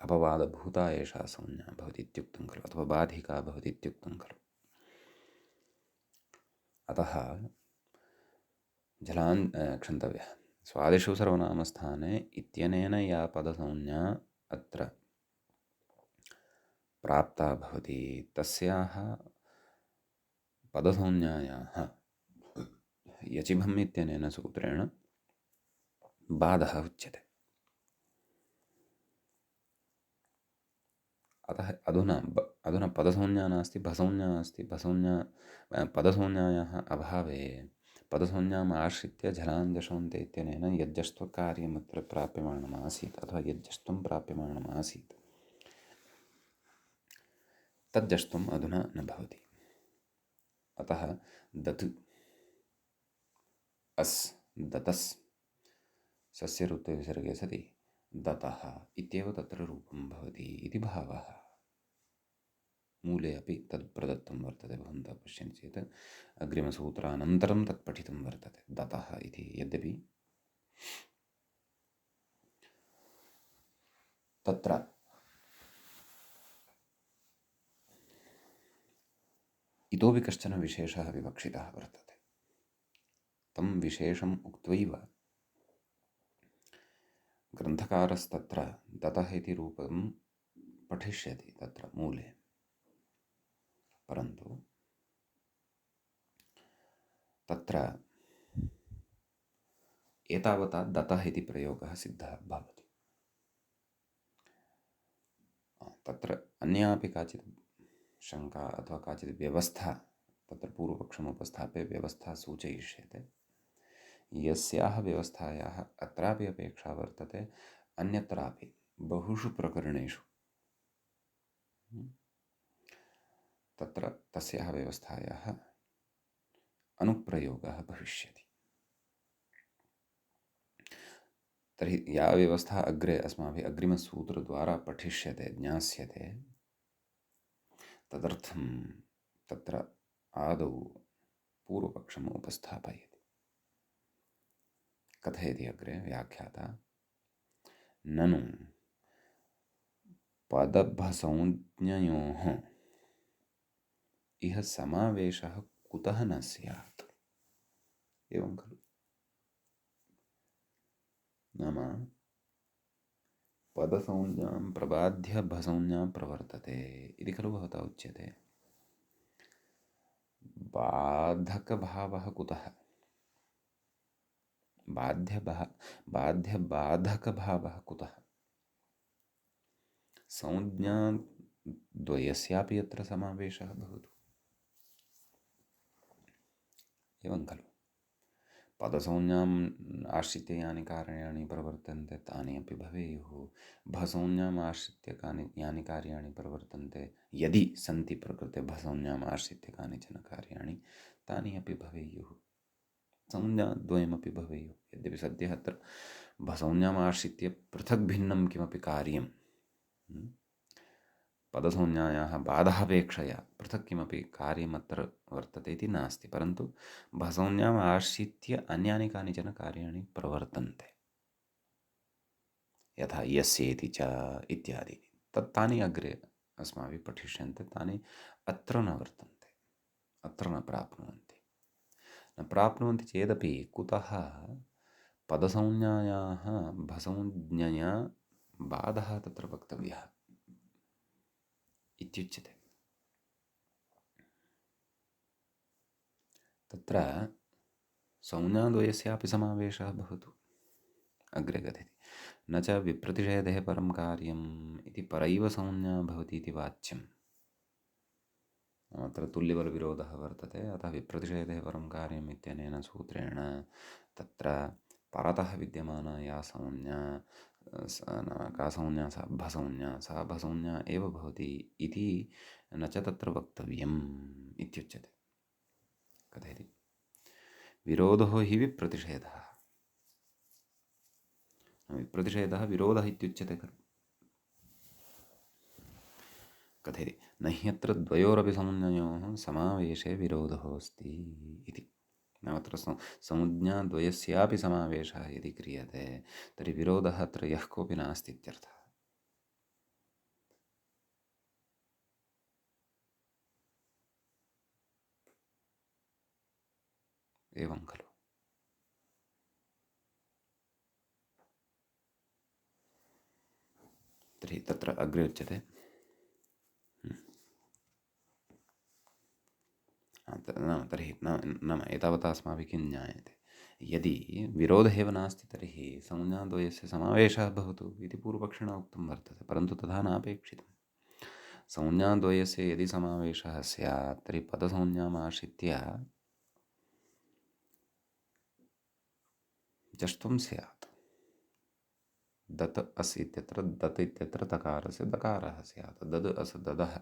अपवादभूता एषा संज्ञा भवति इत्युक्तं खलु, अथवा बाधिका भवति इत्युक्तं खलु। अतः जलान् क्षन्तव्यः। स्वादिषु सर्वनामस्थाने इत्यनेन या पदसंज्ञा अत्र प्राप्ता भवति तस्याः पदसंज्ञायाः यचिभम् इत्यनेन सूत्रेण बाधः उच्यते। अतः अधुना पदसंज्ञा नास्ति, भसंज्ञा अस्ति। पदसंज्ञायाः अभावे पदसंज्ञाम् आश्रित्य झलान् जषन्ते इत्यनेन यज्जस्त्वकार्यमत्र प्राप्यमाणमासीत् अथवा यज्जस्त्वं प्राप्यमाणमासीत् तज्जस्त्वम् अधुना न भवति। अतः दत् अस् दतस् सस्य ऋत्वे विसर्गे सति दतः इत्येव तत्र रूपं भवति इति भावः। मूले अपि तद् प्रदत्तं वर्तते। भवन्तः पश्यन्ति चेत् अग्रिमसूत्रानन्तरं तत् पठितं वर्तते दतः इति। यद्यपि तत्र इतोपि कश्चन विशेषः विवक्षितः वर्तते। तं विशेषम् उक्त्वैव ग्रन्थकारस्तत्र दतः इति रूपं पठिष्यति तत्र मूले, परन्तु तत्र एतावता दतः इति प्रयोगः सिद्धः भवति। तत्र अन्यापि काचित् शङ्का अथवा काचित् व्यवस्था तत्र पूर्वपक्षम् उपस्थाप्य व्यवस्था सूचयिष्यते। यस्याः व्यवस्थायाः अत्रापि अपेक्षा वर्तते, अन्यत्रापि बहुषु प्रकरणेषु तत्र तस्याः व्यवस्थायाः अनुप्रयोगः भविष्यति। तर्हि या व्यवस्था अग्रे अस्माभिः अग्रिमसूत्रद्वारा पठिष्यते, ज्ञास्यते, तदर्थं तत्र आदौ पूर्वपक्षम् उपस्थापयति। कथयति अग्रे व्याख्याता, ननु पदभसंज्ञयोः इह समावेशः कुतः न स्यात्। एवं खलु? नाम पदसंज्ञां प्रबाध्य भसंज्ञा प्रवर्तते इति खलु भवता उच्यते। बाधकभावः कुतः? बाध्यबाधकभावः कुतः? संज्ञा द्वयस्यापि यत्र समावेशः भवतु। एवं खलु? पदसंज्ञाम् आश्रित्य यानि कार्याणि प्रवर्तन्ते तानि अपि भवेयुः। भसंज्ञाम् आश्रित्य यानि कार्याणि प्रवर्तन्ते, यदि सन्ति प्रकृते भसंज्ञाम् आश्रित्य कानिचन कार्याणि, तानि अपि भवेयुः। संज्ञाद्वयमपि भवेयुः। यद्यपि सद्यः अत्र भसंज्ञाम् आश्रित्य पृथक् भिन्नं किमपि कार्यं पदसंज्ञायाः बाधापेक्षया पृथक् किमपि कार्यमत्र वर्तते इति नास्ति, परन्तु भसंज्ञाम् आश्रित्य अन्यानि कानिचन कार्याणि प्रवर्तन्ते, यथा यस्येति च इत्यादि। तानि अग्रे अस्माभिः पठिष्यन्ते। तानि अत्र न वर्तन्ते, अत्र न प्राप्नुवन्ति चेदपि कुतः पदसंज्ञायाः भसंज्ञया बाधः तत्र वक्तव्यः इत्युच्यते। तत्र संज्ञाद्वयस्यापि समावेशः भवतु। अग्रे कथयति, न च विप्रतिषेधे परं कार्यम् इति परैव संज्ञा भवति इति वाच्यम्। अत्र तुल्यबलविरोधः वर्तते। अतः विप्रतिषेधे परं कार्यम् इत्यनेन सूत्रेण तत्र परतः विद्यमाना या संज्ञा का संज्ञा सा भसंज्ञा एव भवति इति न च तत्र वक्तव्यम् इत्युच्यते। कथयति, विरोधो हि विप्रतिषेधः। विप्रतिषेधः विरोधः इत्युच्यते खलु। कथयति, न ह्यत्र द्वयोरपि संज्ञयोः समावेशे विरोधः अस्ति इति। नाम अत्र संज्ञाद्वयस्यापि समावेशः यदि क्रियते तर्हि विरोधः अत्र यः कोऽपि नास्ति इत्यर्थः। एवं खलु। तर्हि तत्र अग्रे उच्यते तर्हि नाम एतावता अस्माभिः किं ज्ञायते, यदि विरोधः एव नास्ति तर्हि संज्ञाद्वयस्य समावेशः भवतु इति पूर्वपक्षिणा उक्तं वर्तते, परन्तु तथा नापेक्षितं। संज्ञाद्वयस्य यदि समावेशः स्यात् तर्हि पदसंज्ञामाश्रित्य जष्ट्वं स्यात्। दत् अस् इत्यत्र दत् इत्यत्र तकारस्य दकारः स्यात्, दद् अस् ददः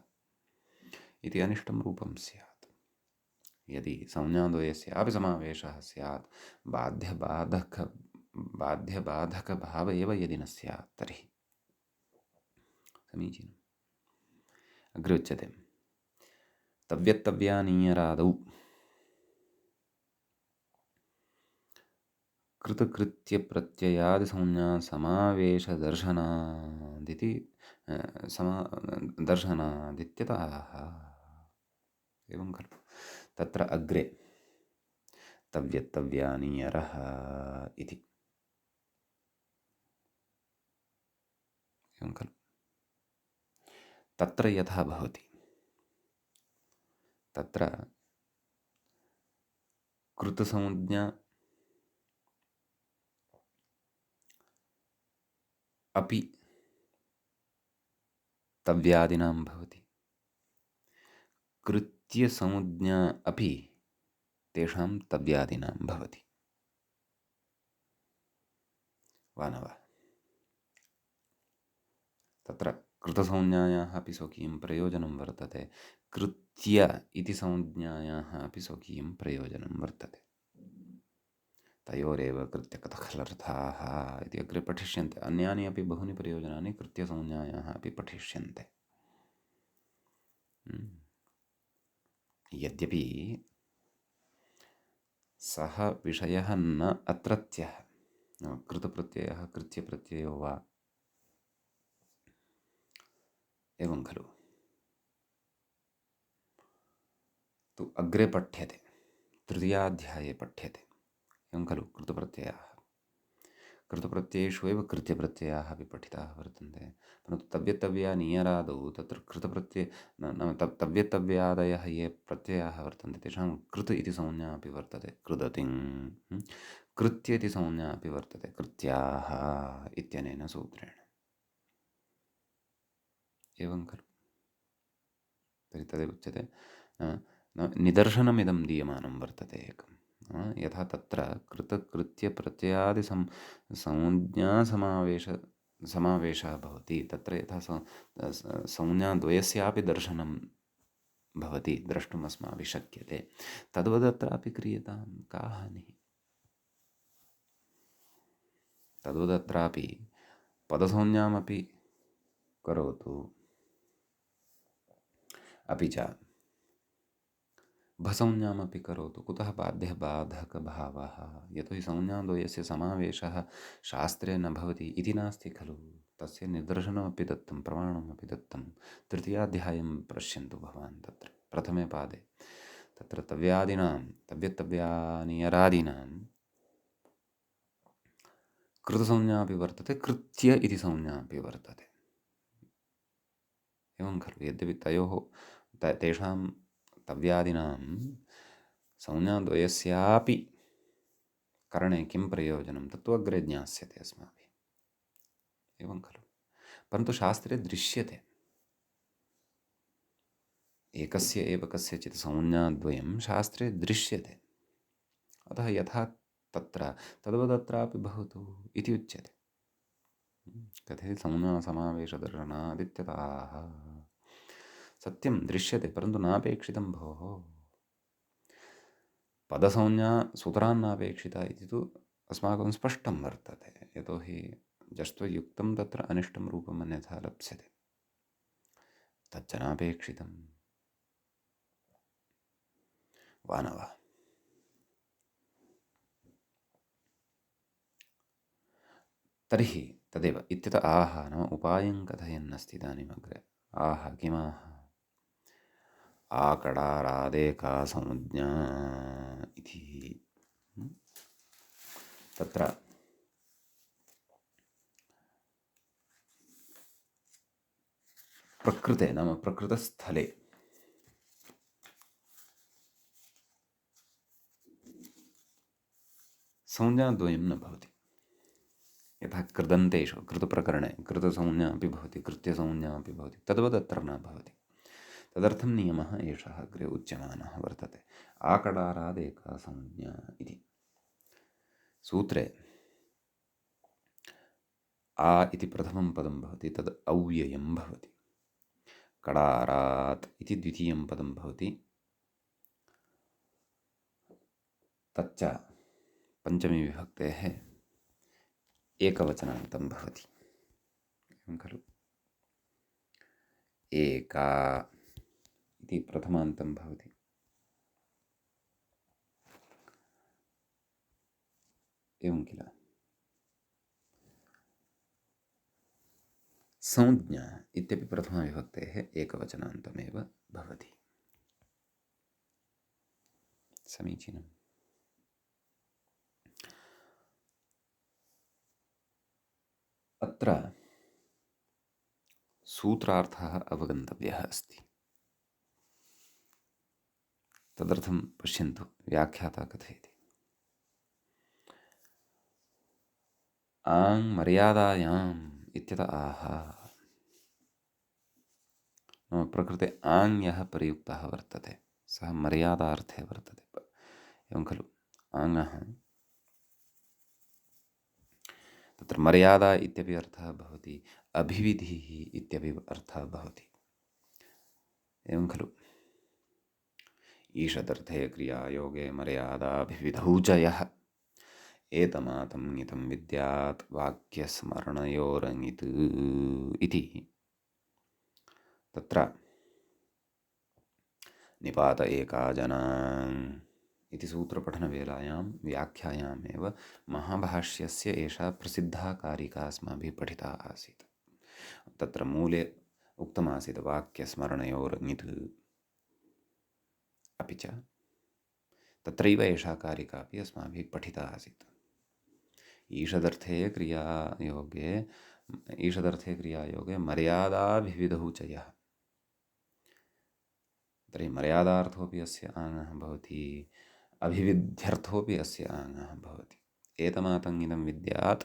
इति अनिष्टं रूपं स्यात्। यदि संज्ञाद्वयस्यापि समावेशः स्यात्, बाध्यबाधकभाव एव यदि न स्यात् तर्हि समीचीनम्। अग्रे उच्यते तव्यत्तव्यानीयरादौ कृतकृत्यप्रत्ययादिसंज्ञासमावेशदर्शनादिति दर्शनादित्यतः एवं खलु। तत्र अग्रे तव्यत्तव्यानीयरः इति एवं खलु। तत्र यथा भवति, तत्र कृतसंज्ञा अपि तव्यादिनां भवति, कृत्यसंज्ञा अपि तेषां तव्यादिनां भवति, वा न वा? तत्र कृतसंज्ञायाः अपि स्वकीयं प्रयोजनं वर्तते, कृत्य इति संज्ञायाः अपि स्वकीयं प्रयोजनं वर्तते। तयोरेव कृत्यकथखलर्थाः इति अग्रे पठिष्यन्ते। अन्यानि अपि बहूनि प्रयोजनानि कृत्यसंज्ञायाः अपि पठिष्यन्ते। यद्यपि सः विषयः न अत्रत्यः, कृतप्रत्ययः कृत्यप्रत्ययो वा, एवं खलु। तु अग्रे पठ्यते, तृतीयाध्याये पठ्यते, एवं खलु। कृतप्रत्ययेषु एव कृत्यप्रत्ययाः अपि पठिताः वर्तन्ते, परन्तु तव्यत्तव्यानीयरादौ तत्र नाम तव्यत्तव्यादयः ये प्रत्ययाः वर्तन्ते तेषां कृत् इति संज्ञा अपि वर्तते, कृदतिं। कृत्य इति संज्ञा अपि वर्तते, कृत्याः इत्यनेन सूत्रेण, एवं खलु। तर्हि तदेव उच्यते निदर्शनमिदं दीयमानं वर्तते एकं, यथा तत्र कृतकृत्यप्रत्ययादि संज्ञासमावेशः भवति, तत्र यथा संज्ञाद्वयस्यापि दर्शनं भवति, द्रष्टुम् अस्माभिः शक्यते, तद्वदत्रापि क्रियतां, का हानिः? तद्वदत्रापि पदसंज्ञामपि करोतु, अपि च भसंज्ञामपि करोतु। कुतः बाध्यः बाधकभावः? यतोहि संज्ञाद्वयस्य समावेशः शास्त्रे न भवति इति नास्ति खलु। तस्य निदर्शनमपि दत्तं, प्रमाणमपि दत्तं। तृतीयाध्यायं पश्यन्तु भवान्, तत्र प्रथमे पादे तत्र तव्यत्तव्यानीयरादीनां कृतसंज्ञा अपि वर्तते, कृत्य इति संज्ञा अपि वर्तते, एवं खलु। यद्यपि तेषां तव्यादीनां संज्ञाद्वयस्यापि करणे किं प्रयोजनं तत्तु अग्रे ज्ञास्यते अस्माभिः, एवं खलु। परन्तु शास्त्रे दृश्यते एकस्य एव कस्यचित् संज्ञाद्वयं शास्त्रे दृश्यते, अतः यथा तत्र तद्वदत्रापि भवतु इति उच्यते। कथयति संज्ञासमावेशदर्शनादित्यतः। सत्यं दृश्यते, परन्तु नापेक्षितं भोः। पदसंज्ञा सूत्रान्नापेक्षिता इति तु अस्माकं स्पष्टं वर्तते, यतोहि जष्ट्वयुक्तं तत्र अनिष्टं रूपम् अन्यथा लप्स्यते, तच्च नापेक्षितं, वा न वा? तर्हि तदेव इत्यत आह नाम उपायं कथयन्नस्ति इदानीम् अग्रे। आह किमाह? आकडारादेका संज्ञा इति तत्र प्रकृते नाम प्रकृतस्थले संज्ञाद्वयं न भवति। यथा कृदन्तेषु कृतप्रकरणे कृतसंज्ञा अपि भवति, कृत्यसंज्ञा अपि भवति, तद्वदत्र न भवति। तदर्थं नियमः एषः अग्रे उच्यमानः वर्तते। आकडारादेका संज्ञा इति सूत्रे आ इति प्रथमं पदं भवति, तद् अव्ययं भवति। कडारात् इति द्वितीयं पदं भवति, तच्च पञ्चमी विभक्तेः एकवचनान्तं भवति। एवं खलु? एका इति प्रथमान्तं भवति। एवं किल? संज्ञा इत्यपि प्रथमाविभक्तेः एकवचनान्तमेव भवति। समीचीनम्। अत्र सूत्रार्थः अवगन्तव्यः अस्ति। तदर्थं पश्यन्तु व्याख्याता कथयति। आङ् मर्यादायाम् इत्यत आह। नाम प्रकृते आङ् यः प्रयुक्तः वर्तते सः मर्यादार्थे वर्तते। एवं खलु? आङ्ः तत्र मर्यादा इत्यपि अर्थः भवति, अभिविधिः इत्यपि अर्थः भवति। एवं खलु? ईषदर्थे क्रियायोगे मर्यादाभिविधौ च यः एतमातं ङितं विद्यात् वाक्यस्मरणयोरङित् इति तत्र निपात एका जनान् इति सूत्रपठनवेलायां व्याख्यायामेव महाभाष्यस्य एषा प्रसिद्धा कारिका अस्माभिः पठिता आसीत्। तत्र मूले उक्तमासीत् वाक्यस्मरणयोरङित्। अपि च तत्रैव एषा कारिका अपि अस्माभिः पठिता आसीत्। ईषदर्थे क्रियायोगे मर्यादाभिविधौ च यः। तर्हि मर्यादार्थोऽपि अस्य आङ्ः भवति, अभिविध्यर्थोऽपि अस्य आङ्ः भवति। एतमातङ्गितं विद्यात्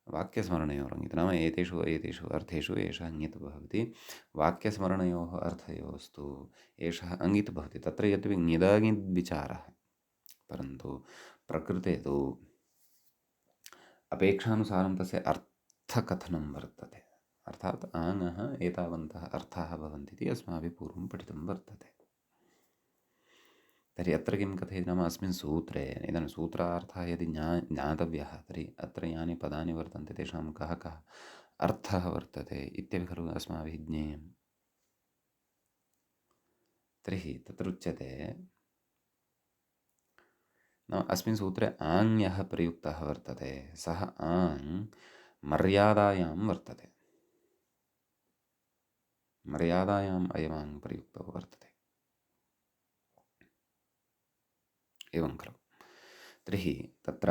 वाक्यस्मरणयोरङित् नाम एतेषु अर्थेषु एषः ङित् भवति। वाक्यस्मरणयोः अर्थयोस्तु एषः अङित् भवति। तत्र यद्यपि ङिदङिद्विचारः, परन्तु प्रकृते तु अपेक्षानुसारं तस्य अर्थकथनं वर्तते। अर्थात् आङ्ः एतावन्तः अर्थाः भवन्ति इति अस्माभिः पूर्वं पठितं वर्तते। तर्हि अत्र किं कथयति नाम अस्मिन् सूत्रे इदानीं सूत्रार्थः यदि ज्ञातव्यः तर्हि अत्र यानि पदानि वर्तन्ते तेषां कः अर्थः वर्तते इत्यपि खलु अस्माभिः ज्ञेयं। तर्हि तत्र उच्यते नाम अस्मिन् सूत्रे आङ् यः प्रयुक्तः वर्तते सः आङ् मर्यादायां वर्तते। मर्यादायाम् अयमाङ् प्रयुक्तः वर्तते। एवं खलु? तर्हि तत्र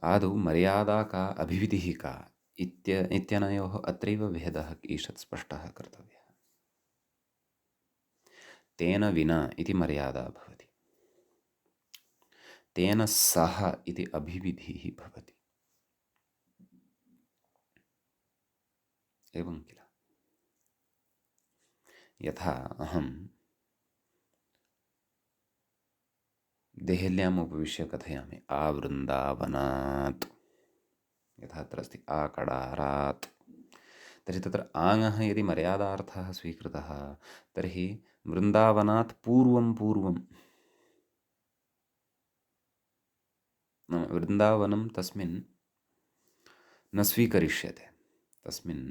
आदौ मर्यादा का अभिविधिः का इत्यनयोः अत्रैव भेदः ईषत् स्पष्टः कर्तव्यः। तेन विना इति मर्यादा भवति, तेन सह इति अभिविधिः भवति। एवं किल? यथा अहं देहल्याम् उपविश्य कथयामि आवृन्दावनात्, यथा अत्र अस्ति आकडारात्, तर्हि तत्र आङ्ः यदि मर्यादार्थः स्वीकृतः तर्हि वृन्दावनात् पूर्वं नाम वृन्दावनं तस्मिन् न स्वीकरिष्यते। तस्मिन्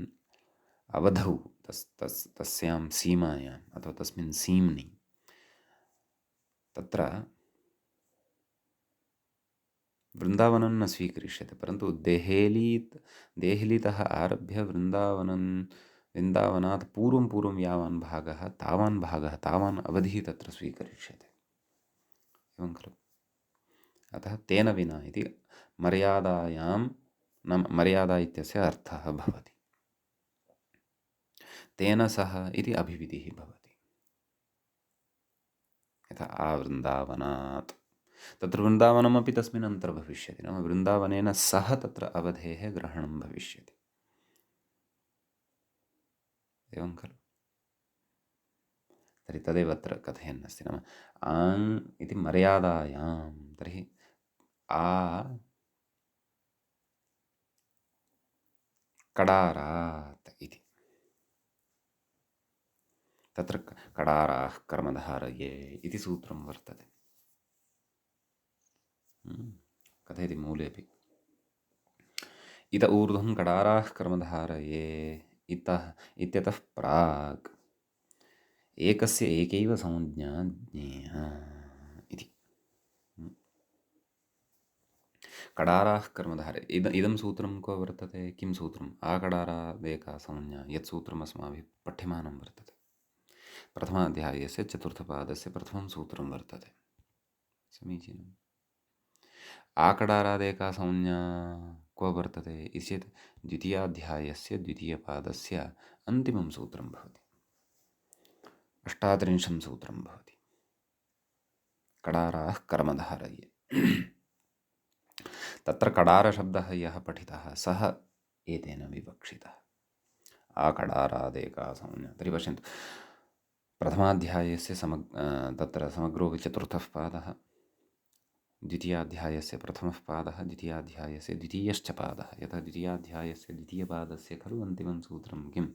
अवधौ तस्यां सीमायाम् अथवा तस्मिन् सीम्नि तत्र वृन्दावनं न स्वीकरिष्यते। परन्तु देहलीतः आरभ्य वृन्दावनात् पूर्वं यावान् भागः तावान् अवधिः तत्र स्वीकरिष्यते। एवं खलु। अतः तेन विना इति मर्यादायां नाम मर्यादा इत्यस्य अर्थः भवति। तेन सह इति अभिविधिः भवति। यथा आवृन्दावनात्, तत्र वृन्दावनमपि तस्मिन् अन्तर्भविष्यति, नाम वृन्दावनेन सह तत्र अवधेः ग्रहणं भविष्यति। एवं खलु। तर्हि तदेव अत्र कथयन्नस्ति, नाम आङ् इति मर्यादायां, तर्हि आ कडारात् इति, तत्र कडाराः कर्मधारये इति सूत्रं वर्तते। कथयति मूलेऽपि, इत ऊर्ध्वं कडाराः कर्मधारये इतः इत्यतः प्राक् एकस्य एकैव संज्ञा ज्ञेया इति। कडाराः कर्मधारये इदं सूत्रं को वर्तते, किं सूत्रम्? आकडारादेका संज्ञा, यत् सूत्रम् अस्माभिः पठ्यमानं वर्तते, प्रथमाध्यायस्य चतुर्थपादस्य प्रथमं सूत्रं वर्तते। समीचीनम्। आकडारादेका संज्ञा क्व वर्तते इति चेत् द्वितीयाध्यायस्य द्वितीयपादस्य अन्तिमं सूत्रं भवति, 38 सूत्रं भवति, कडाराः कर्मधारये। तत्र कडारशब्दः यः पठितः सः एतेन विवक्षितः, आकडारादेका संज्ञा। तर्हि पश्यन्तु, प्रथमाध्यायस्य तत्र समग्रोऽपि चतुर्थः पादः, द्वितीयाध्यायस्य प्रथमः पादः, द्वितीयाध्यायस्य द्वितीयश्च पादः। यथा द्वितीयाध्यायस्य द्वितीयपादस्य खलु अन्तिमं सूत्रं किं,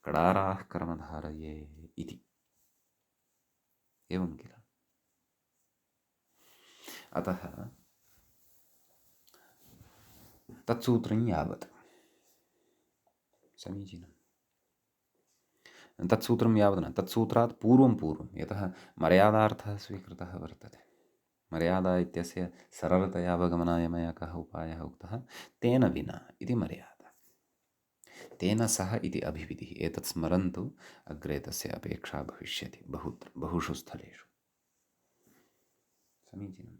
कडाराः कर्मधारये इति, एवं किल। अतः तत्सूत्रं यावत् समीचीनं, तत्सूत्रं यावत् न, तत्सूत्रात् पूर्वं यतः मर्यादार्थः स्वीकृतः वर्तते, मर्यादा इत्यस्य सरलतया अवगमनाय मया कः उपायः उक्तः, तेन विना इति मर्यादा, तेन सह इति अभिविधिः। एतत् स्मरन्तु, अग्रे तस्य अपेक्षा भविष्यति बहुषु स्थलेषु। समीचीनं।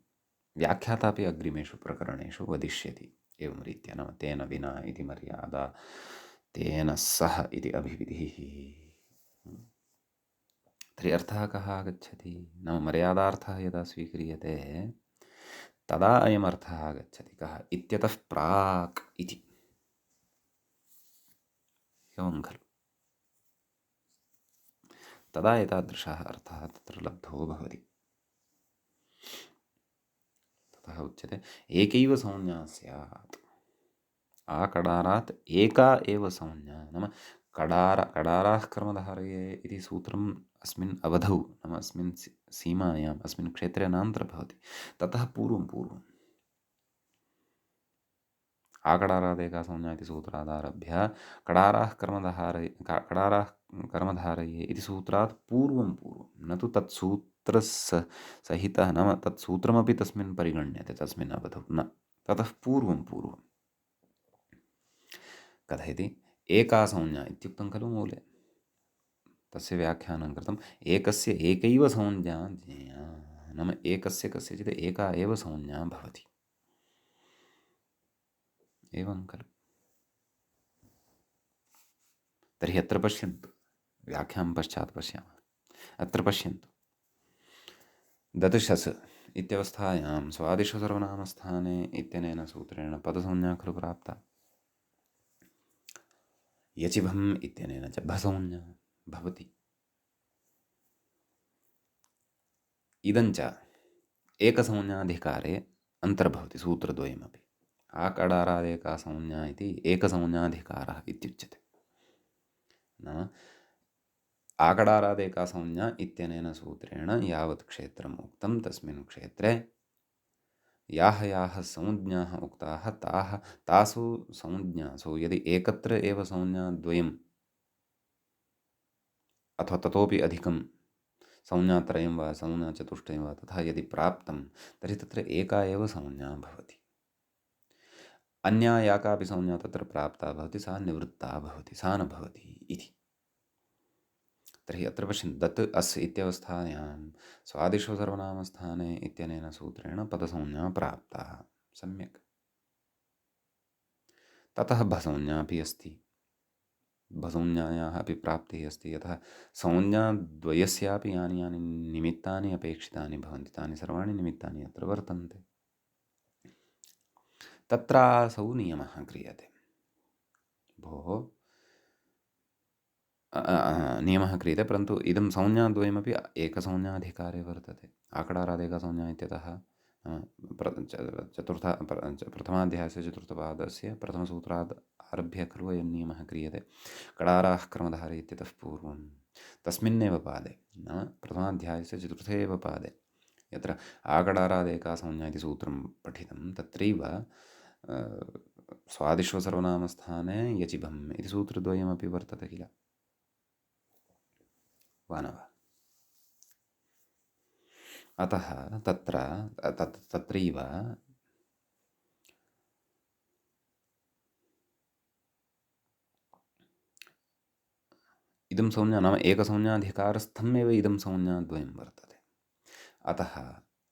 व्याख्याता अपि अग्रिमेषु प्रकरणेषु वदिष्यति एवं रीत्या, नाम तेन विना इति मर्यादा, तेन सह इति अभिविधिः। तर्हि अर्थः कः आगच्छति, नाम मर्यादार्थः यदा स्वीक्रियते तदा अयम् अर्थः आगच्छति, कः, इत्यतः प्राक् इति, एवं खलु। तदा एतादृशः अर्थः तत्र लब्धो भवति। ततः उच्यते एकैव संज्ञा स्यात्, आकडारात् एका एव संज्ञा, नाम कडाराः कर्मधारये इति सूत्रम् अस्मिन् अवधौ, नाम अस्मिन् सीमायाम्, अस्मिन् क्षेत्रे नान्तर्भवति। ततः पूर्वं आकडारादेका संज्ञा इति सूत्रादारभ्य कडाराः कर्मधारये इति सूत्रात् पूर्वं, न तु तत्सूत्रसहितः, नाम तत्सूत्रमपि तस्मिन् परिगण्यते, तस्मिन् अवधौ न, ततः पूर्वं कथयति, एका संज्ञा इत्युक्तं खलु मूले, तस्य व्याख्यानं कृतम्, एकस्य एकैव संज्ञा ज्ञेया, नाम एकस्य कस्यचित् एका एव संज्ञा भवति, एवं खलु। तर्हि अत्र पश्यन्तु, व्याख्यां पश्चात् पश्यामः। अत्र पश्यन्तु, ददृशस् इत्यवस्थायां स्वादिषु सर्वनामस्थाने इत्यनेन सूत्रेण पदसंज्ञा खलु प्राप्ता, यचिभम् इत्यनेन च भसंज्ञा भवति। इदञ्च एकसंज्ञाधिकारे अन्तर्भवति सूत्रद्वयमपि, आकडारादेका संज्ञा इति एकसंज्ञाधिकारः इत्युच्यते, नाम आकडारादेका संज्ञा इत्यनेन सूत्रेण यावत् क्षेत्रम् उक्तं, तस्मिन् क्षेत्रे याः संज्ञाः उक्ताः तासु संज्ञासु यदि एकत्र एव संज्ञाद्वयम् अथवा ततोपि अधिकं, संज्ञात्रयं वा संज्ञाचतुष्टयं वा तथा यदि प्राप्तं, तर्हि तत्र एका एव संज्ञा भवति। अन्या या कापि संज्ञा तत्र प्राप्ता भवति सा निवृत्ता भवति, सा न भवति इति। तर्हि अत्र पश्यन्तु दत् अस् इत्यवस्थायां स्वादिषु सर्वनामस्थाने इत्यनेन सूत्रेण पदसंज्ञा प्राप्ता। सम्यक्। ततः भसंज्ञा अपि अस्ति, भसंज्ञायाः अपि प्राप्तिः अस्ति। यतः संज्ञाद्वयस्यापि यानि यानि निमित्तानि अपेक्षितानि भवन्ति तानि सर्वाणि निमित्तानि अत्र वर्तन्ते। तत्रासौ नियमः क्रियते। भोः नियमः क्रियते, परन्तु इदं संज्ञाद्वयमपि एकसंज्ञाधिकारे वर्तते। आकडारादेकसंज्ञा इत्यतः प्रथमाध्यायस्य चतुर्थपादस्य प्रथमसूत्रात् आरभ्य खलु अयं नियमः क्रियते। कडाराः क्रमधारे इत्यतः पूर्वं तस्मिन्नेव पादे, नाम प्रथमाध्यायस्य चतुर्थे एव पादे यत्र आकडारादेका संज्ञा इति सूत्रं पठितं, तत्रैव स्वादिष्व सर्वनामस्थाने यचिभम् इति सूत्रद्वयमपि वर्तते किल, वा न वा? अतः तत्रैव इदं संज्ञा नाम एकसंज्ञाधिकारस्थमेव इदं संज्ञाद्वयं वर्तते। अतः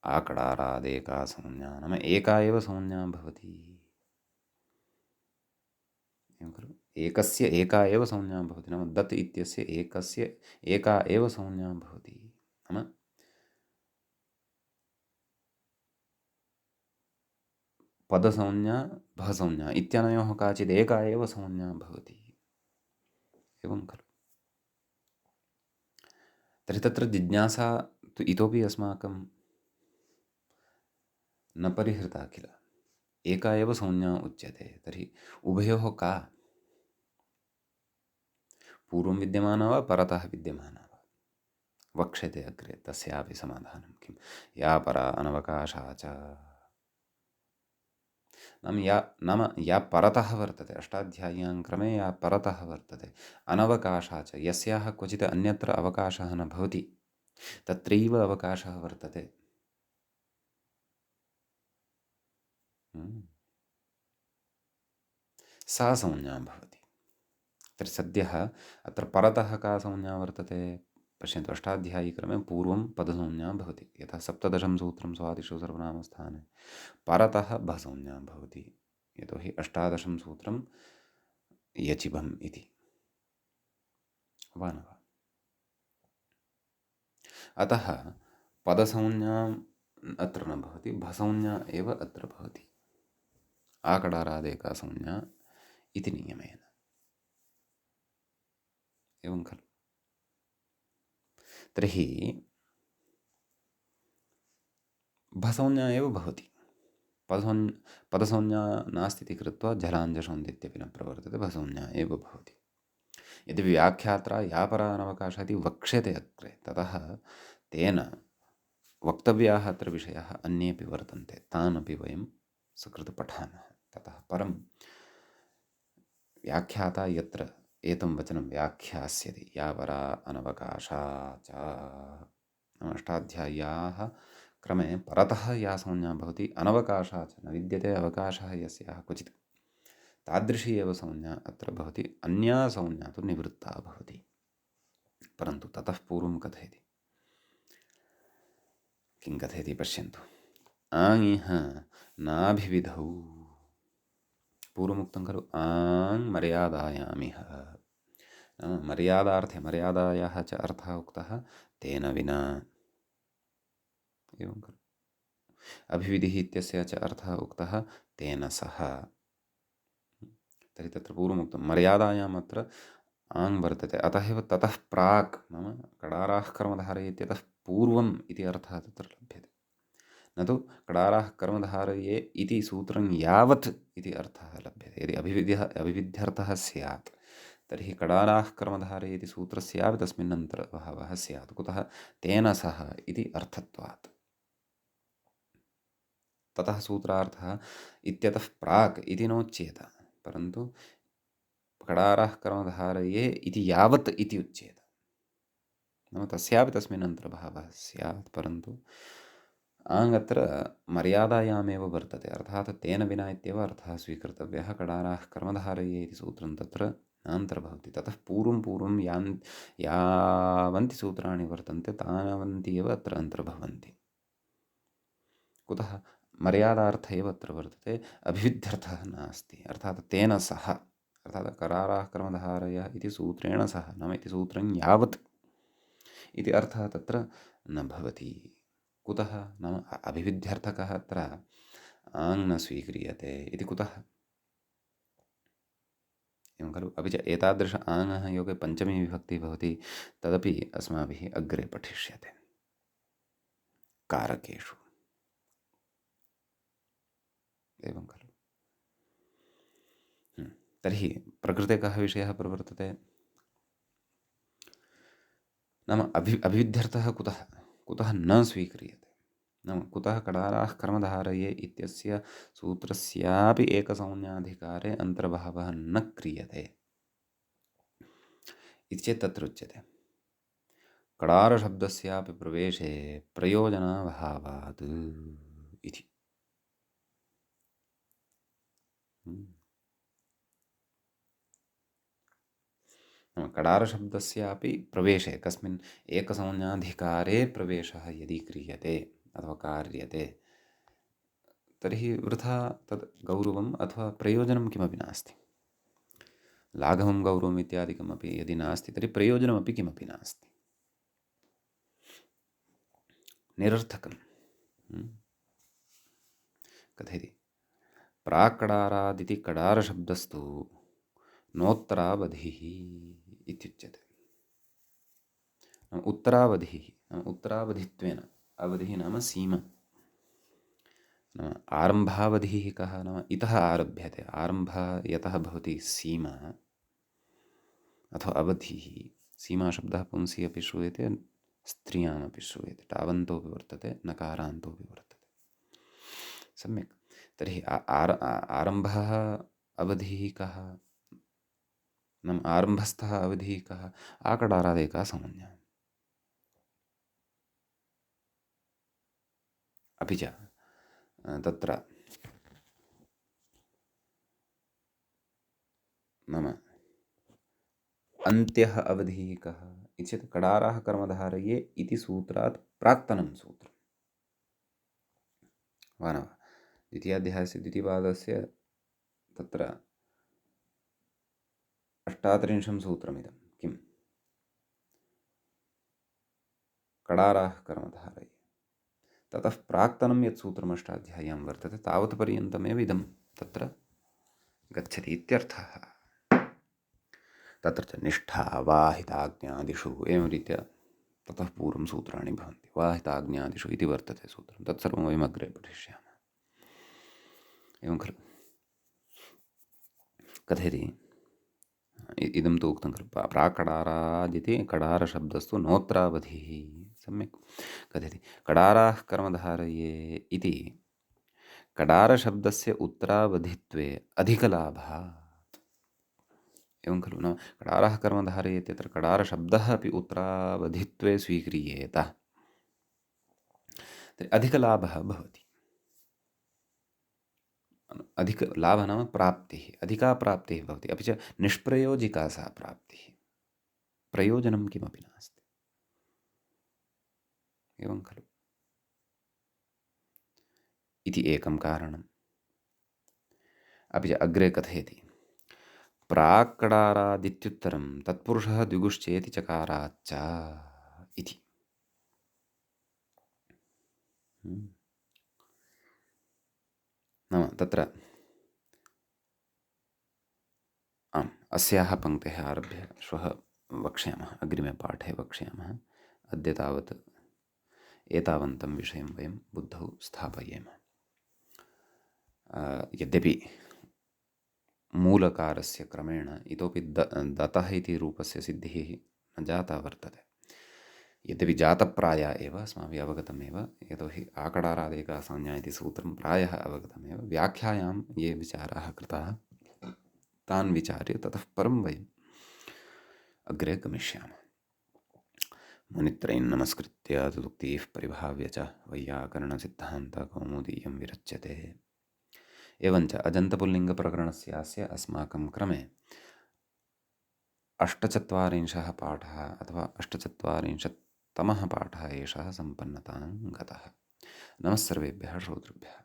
आकडारादेका संज्ञा नाम एका एव संज्ञा भवति। एवं खलु, एकस्य एका एव संज्ञा भवति, नाम दत् इत्यस्य एकस्य एका एव संज्ञा भवति। नाम पदसंज्ञा भसंज्ञा इत्यनयोः काचित् एका एव संज्ञा भवति। एवं खलु। तर्हि तत्र जिज्ञासा तु इतोपि अस्माकं न परिहृता किल। एका एव संज्ञा उच्यते, तर्हि उभयोः का? पूर्वं विद्यमाना वा परतः विद्यमाना वा? वक्ष्यते अग्रे तस्यापि समाधानं किं। या परा अनवकाशा च, नाम या परतः वर्तते, अष्टाध्याय्यां क्रमे या परतः वर्तते, अनवकाशा च, यस्याः क्वचित् अन्यत्र अवकाशः न भवति, तत्रैव अवकाशः वर्तते। सा संज्ञा भवति। तर्हि सद्यः अत्र परतः का संज्ञा वर्तते? पश्यन्तु, अष्टाध्यायीक्रमे पूर्वं पदसंज्ञा भवति, यथा सप्तदशं सूत्रं स्वादिषु सर्वनामस्थाने परतः भसंज्ञा भवति, यतोहि अष्टादशं सूत्रं यचिभम् इति, वा न वा? अतः पदसंज्ञा अत्र न भवति, भसंज्ञा एव अत्र भवति, आकडारादेका संज्ञा इति नियमेन। एवं खलु। तर्हि भसंज्ञा एव भवति। पदसंज्ञा नास्ति इति कृत्वा झलाञ्जषोन्दित्यपि न प्रवर्तते, भसंज्ञा एव भवति। यदि व्याख्यात्रा यापरा अनवकाशः इति वक्ष्यते अग्रे, ततः तेन वक्तव्याः अत्र विषयाः अन्येपि वर्तन्ते, तान् अपि वयं सकृत् पठामः। ततः परं व्याख्याता यत्र एतं वचनं व्याख्यास्यति, यापरा अनवकाशा च, अष्टाध्याय्याः क्रमे परतः या संज्ञा भवति, अनवकाशा च, न विद्यते अवकाशः यस्याः क्वचित्, तादृशी एव संज्ञा अत्र भवति। अन्या संज्ञा तु निवृत्ता भवति। परन्तु ततः पूर्वं कथयति, किं कथयति पश्यन्तु। आङ् इह नाभिविधौ, पूर्वमुक्तं खलु, आङ् मर्यादायामिह, मर्यादार्थे मर्यादायाः च अर्थः उक्तः तेन विना। एवं खलु। अभिविधिः इत्यस्य च अर्थः उक्तः तेन सह। तर्हि तत्र पूर्वमुक्तं मर्यादायाम् अत्र आङ् वर्तते, अतः एव ततः प्राक्, नाम कडाराः कर्मधारये इत्यतः पूर्वम् इति अर्थः तत्र लभ्यते, न तु कडाराः कर्मधारये इति सूत्रं यावत् इति अर्थः लभ्यते। यदि अभिविध्यर्थः स्यात् तर्हि कडाराः कर्मधारये इति सूत्रस्यापि तस्मिन् अन्तर्भावः स्यात्। कुतः? तेन सह इति अर्थत्वात्। ततः सूत्रार्थः इत्यतः प्राक् इति नोच्येत, परन्तु कडाराः कर्मधारये इति यावत् इति उच्येत, नाम तस्यापि तस्मिन् अन्तर्भावः स्यात्। परन्तु आङ् अत्र मर्यादायामेव वर्तते, अर्थात् तेन विना इत्येव अर्थः स्वीकर्तव्यः। कडाराः कर्मधारये इति सूत्रं तत्र नान्तर्भवति। ततः पूर्वं यावन्ति सूत्राणि वर्तन्ते तावन्ति एव अत्र अन्तर्भवन्ति। कुतः? मर्यादार्थ एव अत्र वर्तते, अभिविध्यर्थः नास्ति। अर्थात् तेन सह, अर्थात् कराराः कर्मधारयः इति सूत्रेण सह, नाम इति सूत्रं यावत् इति अर्थः तत्र न भवति। कुतः? नाम अभिविध्यर्थकः अत्र आङ् न स्वीक्रियते इति कुतः? एवं खलु? अपि च एतादृश आङ् योगे पञ्चमी विभक्तिः भवति, तदपि अस्माभिः अग्रे पठिष्यते कारकेषु। एवं खलु? तर्हि प्रकृते कः विषयः प्रवर्तते? नाम अभिविध्यर्थः कुतः न स्वीक्रियते? नाम कुतः कडाराः कर्मधारये इत्यस्य सूत्रस्यापि एकसंज्ञाधिकारे अन्तर्भावः न क्रियते इति चेत् तत्र उच्यते कडारशब्दस्यापि प्रवेशे प्रयोजनाभावात् इति। कडारशब्दस्यापि प्रवेशे, कस्मिन् एकसंज्ञाधिकारे प्रवेशः यदि क्रियते अथवा कार्यते, तर्हि वृथा तद् गौरवम् अथवा प्रयोजनं किमपि नास्ति। लाघवं गौरवम् इत्यादिकमपि यदि नास्ति तर्हि प्रयोजनमपि किमपि नास्ति, निरर्थकं। कथयति प्राक्कडारादिति कडारशब्दस्तु नोत्तरावधिः इत्युच्यते। उत्तरावधिः, उत्तरावधित्वेन, अवधिः नाम सीमा, नाम आरम्भावधिः कः? नाम इतः आरभ्यते, आरम्भः यतः भवति सीमा अथवा अवधिः। सीमाशब्दः पुंसि अपि श्रूयते, स्त्रियामपि श्रूयते, टावन्तोऽपि वर्तते, नकारान्तोऽपि वर्तते। सम्यक्। तर्हि आरम्भः अवधिः कः? नाम आरम्भस्थः अवधिः कः? आकडारादेका संज्ञा। अपि च तत्र नाम अन्त्यः अवधिः कः इति चेत् कडाराः कर्मधारये इति सूत्रात् प्राक्तनं सूत्रं। वा न वा? द्वितीयाध्यायस्य द्वितीयपादस्य तत्र 38 सूत्रमिदं किं? कडाराः कर्मधारये। ततः प्राक्तनं यत् सूत्रम् अष्टाध्याय्यां वर्तते तावत् पर्यन्तमेव इदं तत्र गच्छति इत्यर्थः। तत्र च निष्ठा वाहिताज्ञादिषु एवं रीत्या ततः पूर्वं सूत्राणि भवन्ति। वाहिताज्ञादिषु इति वर्तते सूत्रं, तत्सर्वं वयम् अग्रे पठिष्यामः। एवं खलु? कथयति इदं तु उक्तं खलु प्राक्कडारादिति कडारशब्दस्तु नोत्तरावधिः। सम्यक्। कथयति कडाराः कर्मधारये इति कडारशब्दस्य उत्तरावधित्वे अधिकलाभः। एवं खलु? नाम कडारः कर्मधारये इत्यत्र कडारशब्दः अपि उत्तरावधित्वे स्वीक्रियेत तर्हि अधिकलाभः भवति। अधिकलाभः नाम प्राप्तिः, अधिका प्राप्तिः भवति। अपि च निष्प्रयोजिका सा प्राप्तिः, प्रयोजनं किमपि नास्ति। एवं खलु? इति एकं कारणम्। अपि च अग्रे कथयति प्राक्कडारादित्युत्तरं तत्पुरुषः द्विगुश्चेति चकाराच्च इति। नाम तत्र आम्, अस्याः पङ्क्तेः आरभ्य श्वः वक्ष्यामः, अग्रिमे पाठे वक्ष्यामः। अद्य तावत् एतावन्तं विषयं वयं बुद्धौ स्थापयेम। यद्यपि मूलकारस्य क्रमेण इतोपि दतः इति रूपस्य सिद्धिः न जाता वर्तते। यद्यपि जातप्राया एव अस्माभिः अवगतमेव, यतोहि आकडारादेका संज्ञा इति सूत्रं प्रायः अवगतमेव। व्याख्यायां ये विचाराः कृताः तान् विचार्य ततः परं वयम् अग्रे गमिष्यामः। मुनित्रयं नमस्कृत्य तदुक्तिः परिभाव्य च वैयाकरणसिद्धान्तकौमुदीयं विरच्यते। एवञ्च अजन्तपुल्लिङ्गप्रकरणस्यास्य अस्माकं क्रमे अष्टचत्वारिंशः पाठः अथवा अष्टचत्वारिंशत्तमः पाठः एषः सम्पन्नतां गतः। नमः सर्वेभ्यः श्रोतृभ्यः।